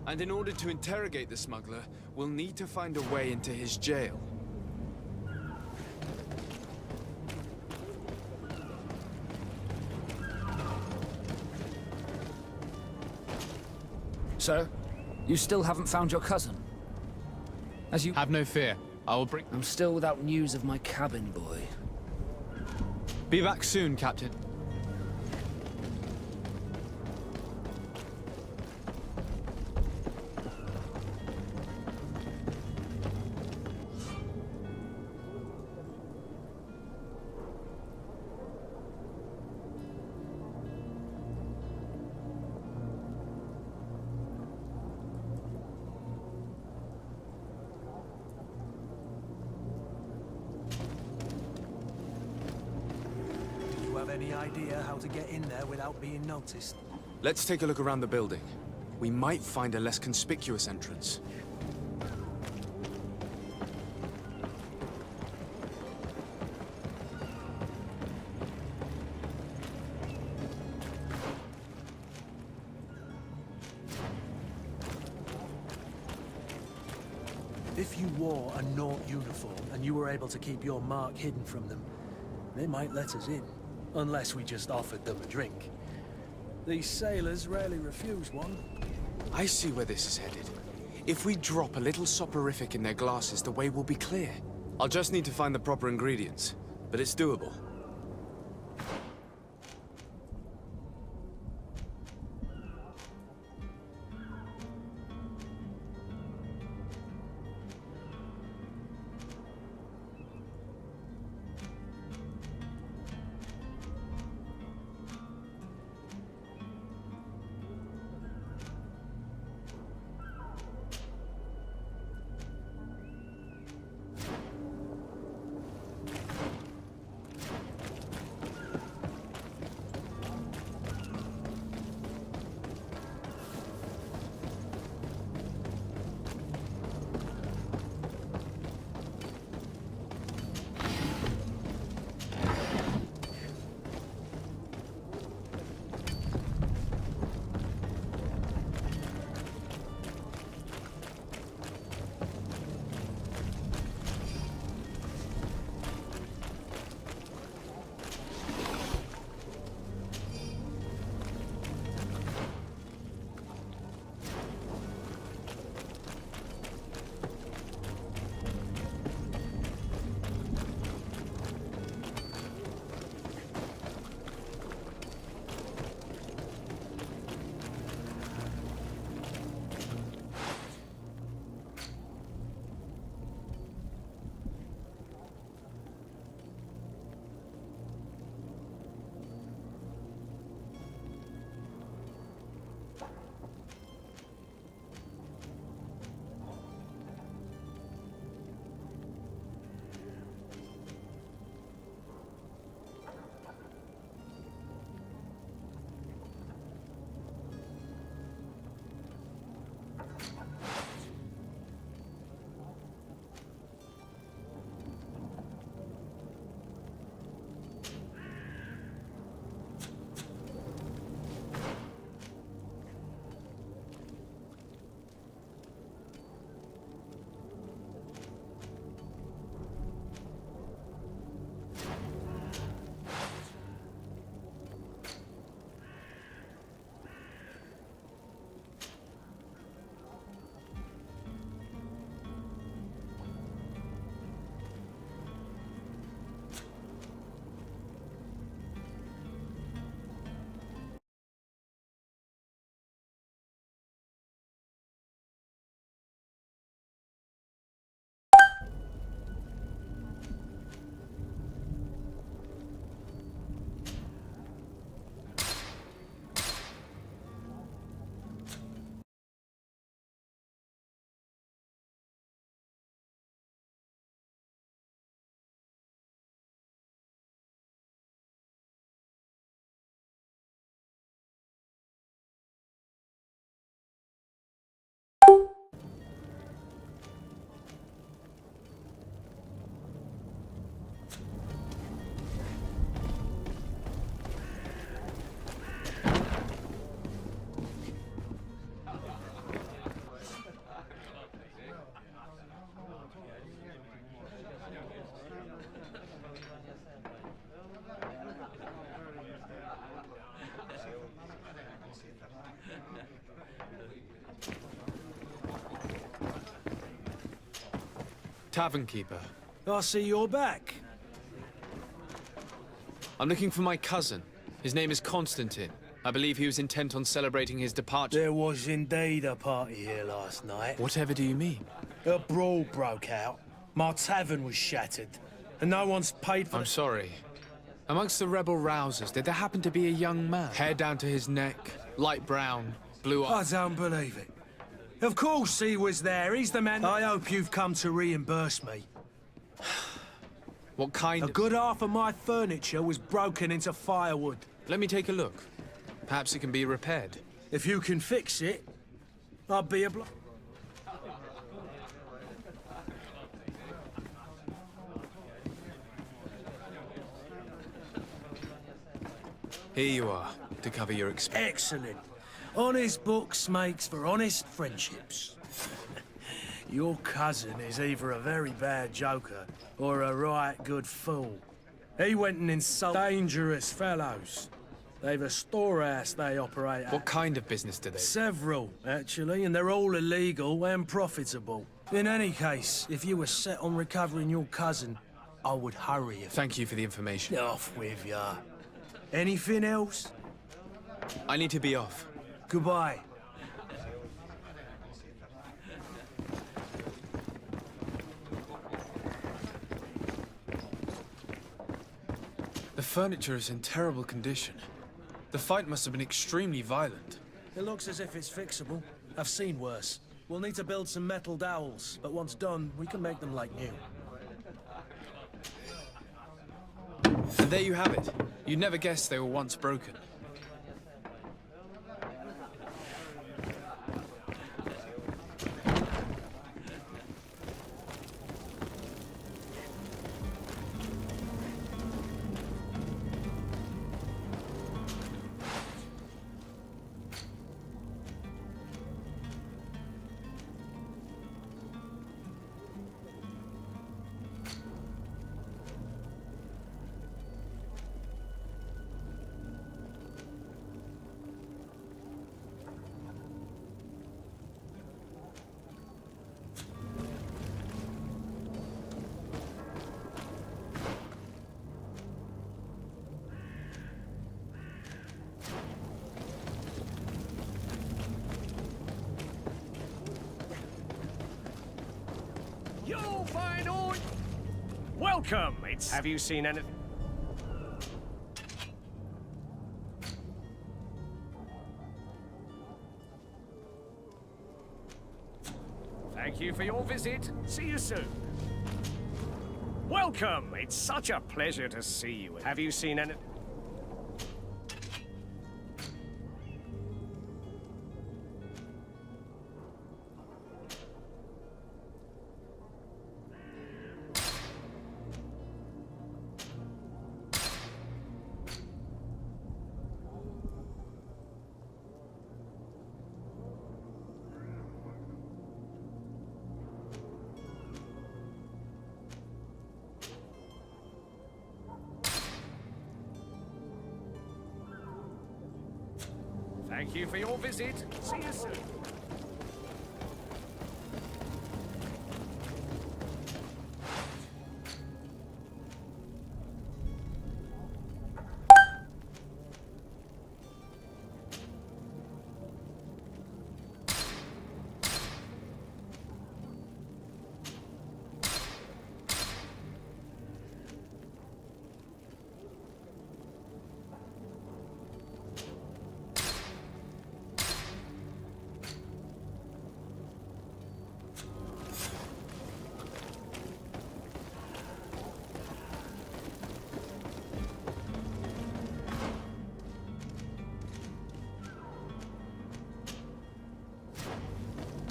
And in order to interrogate the smuggler, we'll need to find a way into his jail. Sir, you still haven't found your cousin? As you... Have no fear. I will bring... I'm still without news of my cabin boy. Be back soon, Captain. Any idea how to get in there without being noticed? Let's take a look around the building. We might find a less conspicuous entrance. If you wore a Naut uniform and you were able to keep your mark hidden from them, they might let us in. Unless we just offered them a drink. These sailors rarely refuse one. I see where this is headed. If we drop a little soporific in their glasses, the way will be clear. I'll just need to find the proper ingredients, but it's doable. Tavern keeper. I see you're back. I'm looking for my cousin. His name is Constantine. I believe he was intent on celebrating his departure. There was indeed a party here last night. Whatever do you mean? A brawl broke out. My tavern was shattered, and no one's paid for I'm sorry. Amongst the rebel rousers, did there happen to be a young man? Hair down to his neck, light brown, blue I eyes. don't believe it. Of course he was there. He's the man. I hope you've come to reimburse me. What kind A of... good half of my furniture was broken into firewood. Let me take a look. Perhaps it can be repaired. If you can fix it, I'll be a Here you are, to cover your expenses. Excellent. Honest books makes for honest friendships. Your cousin is either a very bad joker or a right good fool. He went and insulted dangerous fellows. They've a storehouse they operate at. What kind of business do they? Several, actually, and they're all illegal and profitable. In any case, if you were set on recovering your cousin, I would hurry you. Thank you for the information. Off with ya. Anything else? I need to be off. Goodbye. The furniture is in terrible condition. The fight must have been extremely violent. It looks as if it's fixable. I've seen worse. We'll need to build some metal dowels, but once done, we can make them like new. And there you have it. You'd never guess they were once broken. You'll find all... Welcome! Have you seen anything? Thank you for your visit. See you soon. Welcome! It's such a pleasure to see you. Have you seen anything? Thank you for your visit. See you soon.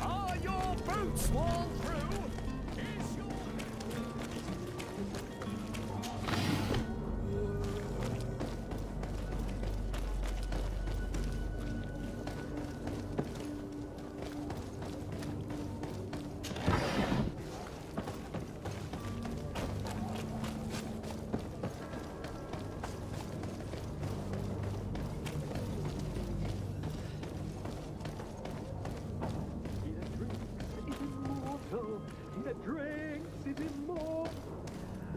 Are your boots worn through? Is your...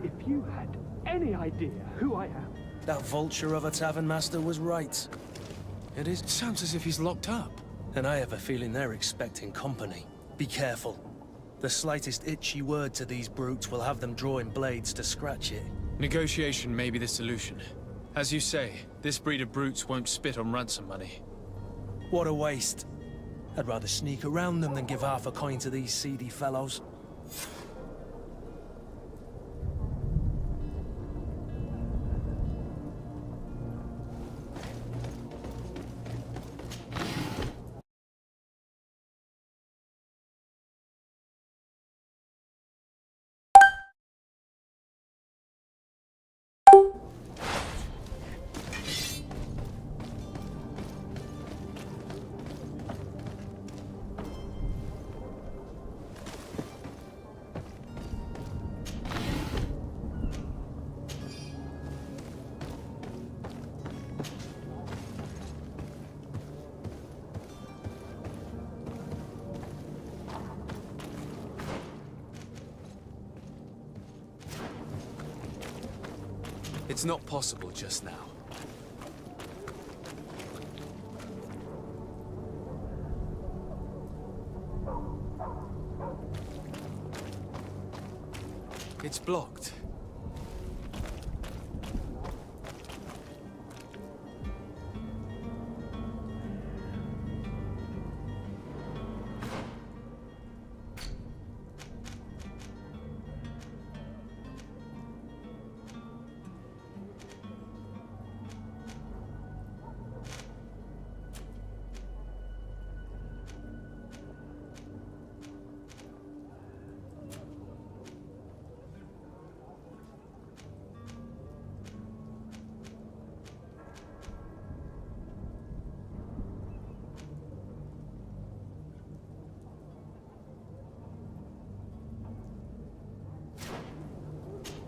If you had any idea who I am... That vulture of a tavern master was right. It sounds as if he's locked up. And I have a feeling they're expecting company. Be careful. The slightest itchy word to these brutes will have them drawing blades to scratch it. Negotiation may be the solution. As you say, this breed of brutes won't spit on ransom money. What a waste. I'd rather sneak around them than give half a coin to these seedy fellows. It's not possible just now. It's blocked.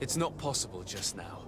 It's not possible just now.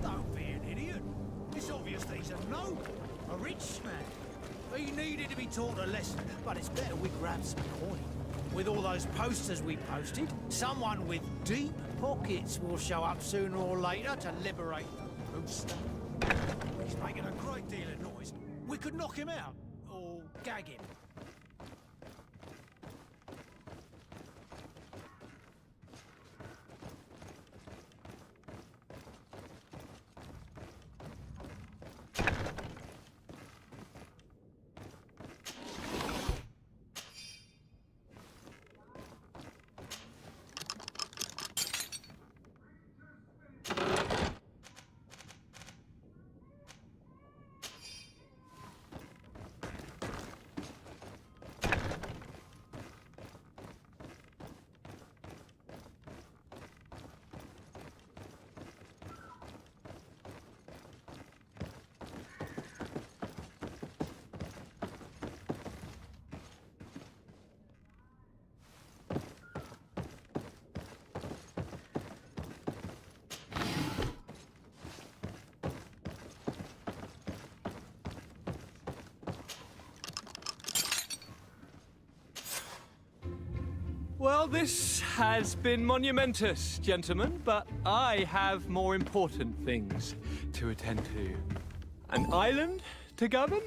Don't be an idiot. It's obvious that he's a noble, a rich man. He needed to be taught a lesson, but it's better we grab some coin. With all those posters we posted, someone with deep pockets will show up sooner or later to liberate the rooster. He's making a great deal of noise. We could knock him out, or gag him. Well, this has been monumentous, gentlemen, but I have more important things to attend to. An island to govern,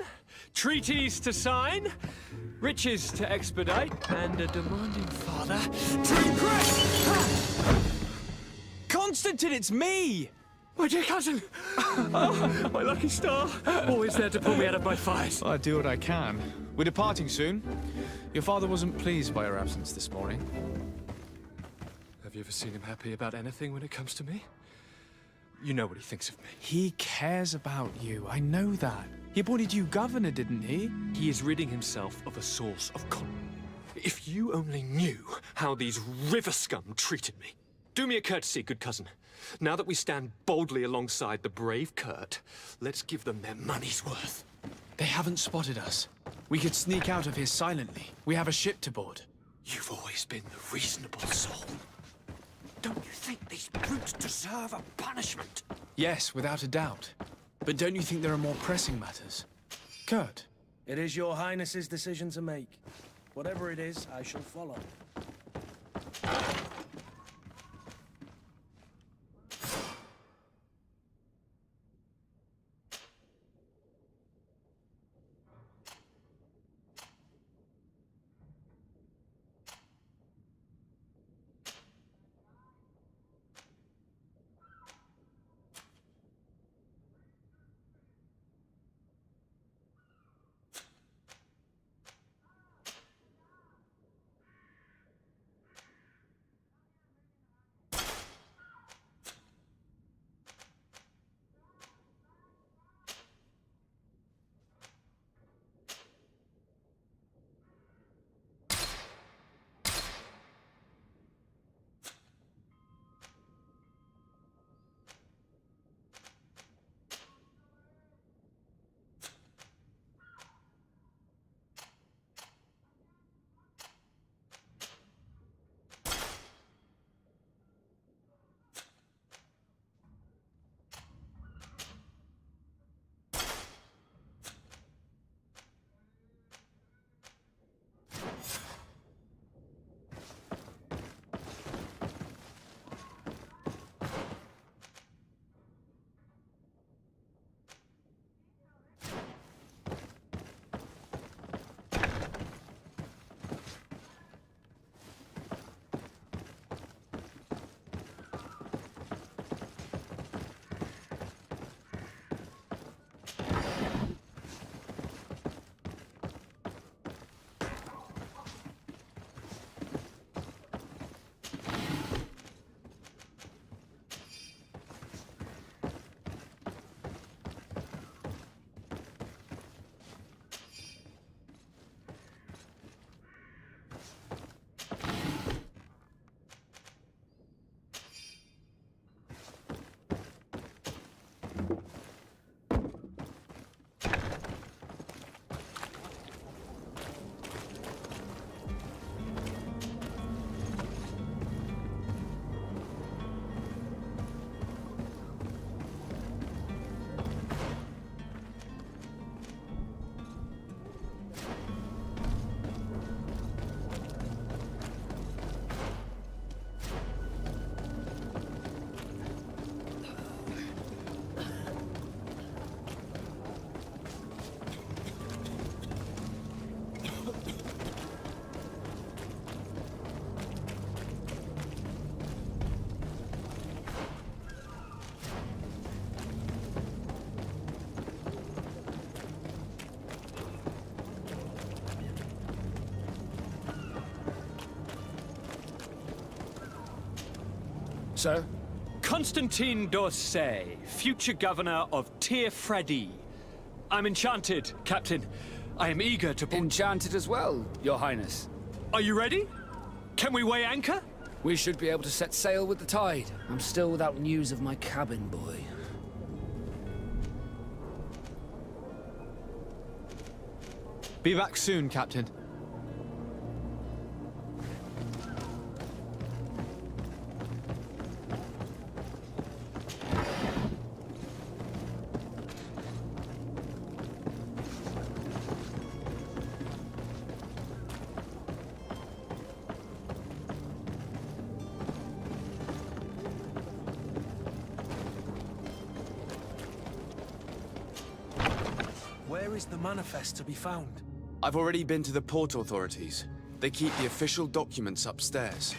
treaties to sign, riches to expedite, and a demanding father to impress! Constantine, it's me! My dear cousin! Oh, my lucky star! Always there to pull me out of my fires. I'll do what I can. We're departing soon. Your father wasn't pleased by your absence this morning. Have you ever seen him happy about anything when it comes to me? You know what he thinks of me. He cares about you. I know that. He appointed you governor, didn't he? He is ridding himself of a source of con. If you only knew how these river scum treated me. Do me a courtesy, good cousin. Now that we stand boldly alongside the brave Kurt, let's give them their money's worth. They haven't spotted us. We could sneak out of here silently. We have a ship to board. You've always been the reasonable soul. Don't you think these brutes deserve a punishment? Yes, without a doubt. But don't you think there are more pressing matters? Kurt? It is your highness's decision to make. Whatever it is, I shall follow. Sir? Constantine d'Orsay, future governor of Tir-Freddy. I'm enchanted, Captain. I am eager to... Enchanted as well, Your Highness. Are you ready? Can we weigh anchor? We should be able to set sail with the tide. I'm still without news of my cabin boy. Be back soon, Captain. Where is the manifest to be found? I've already been to the port authorities. They keep the official documents upstairs.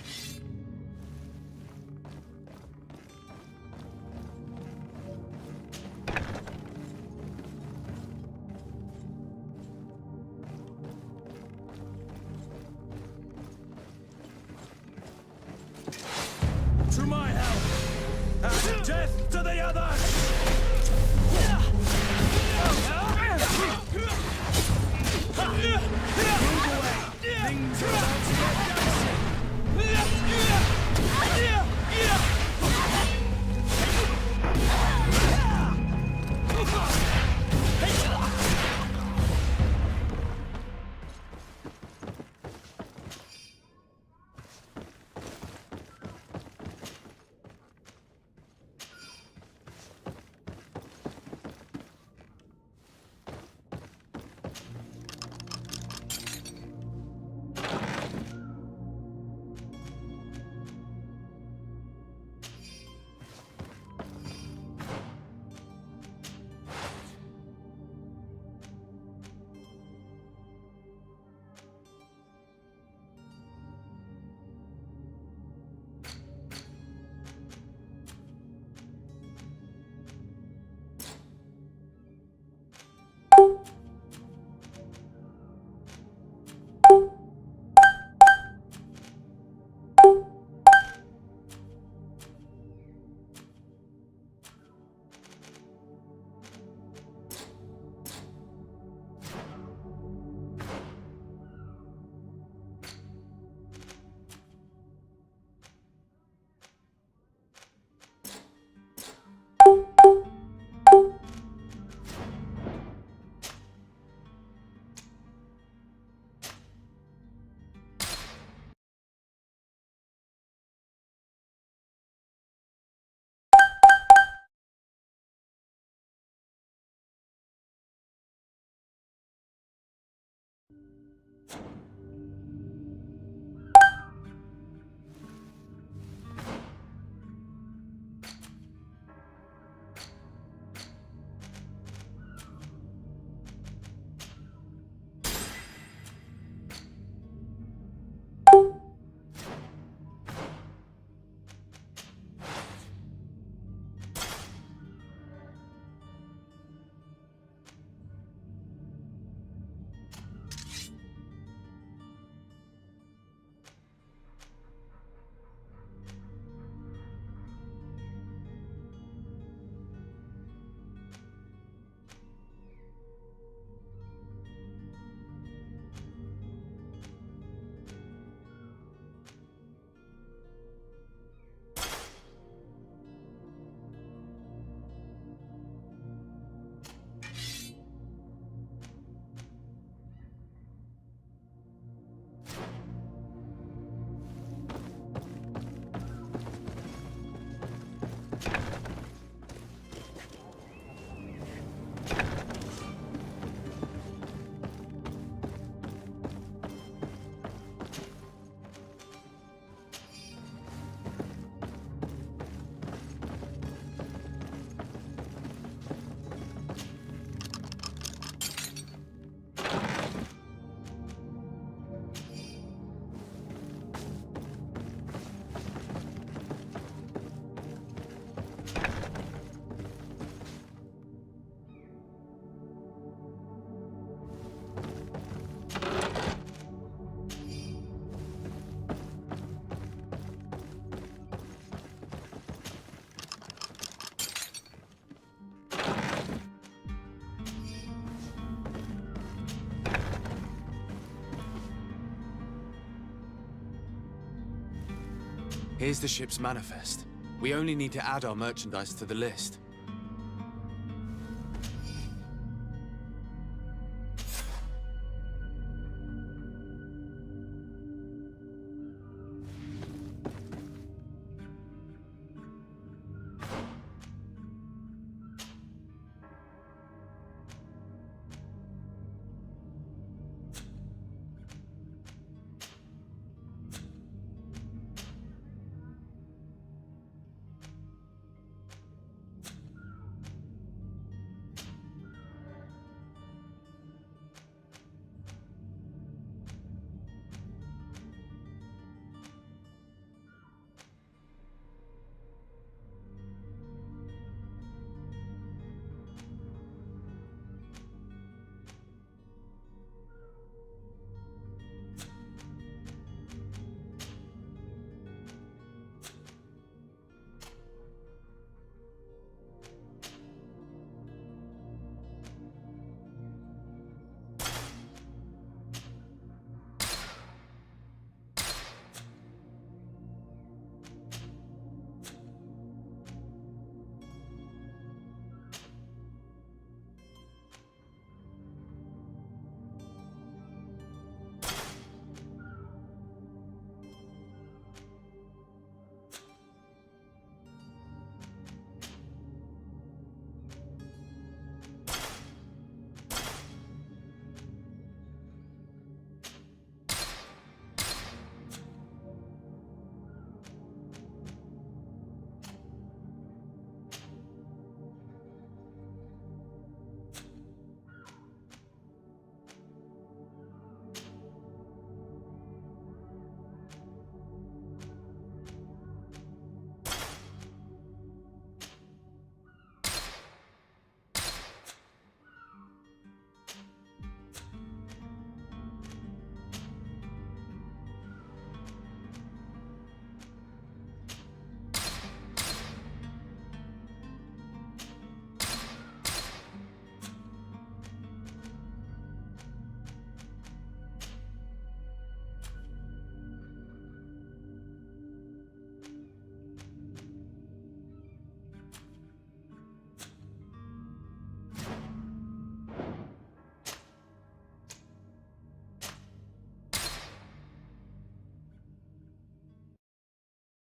Here's the ship's manifest. We only need to add our merchandise to the list.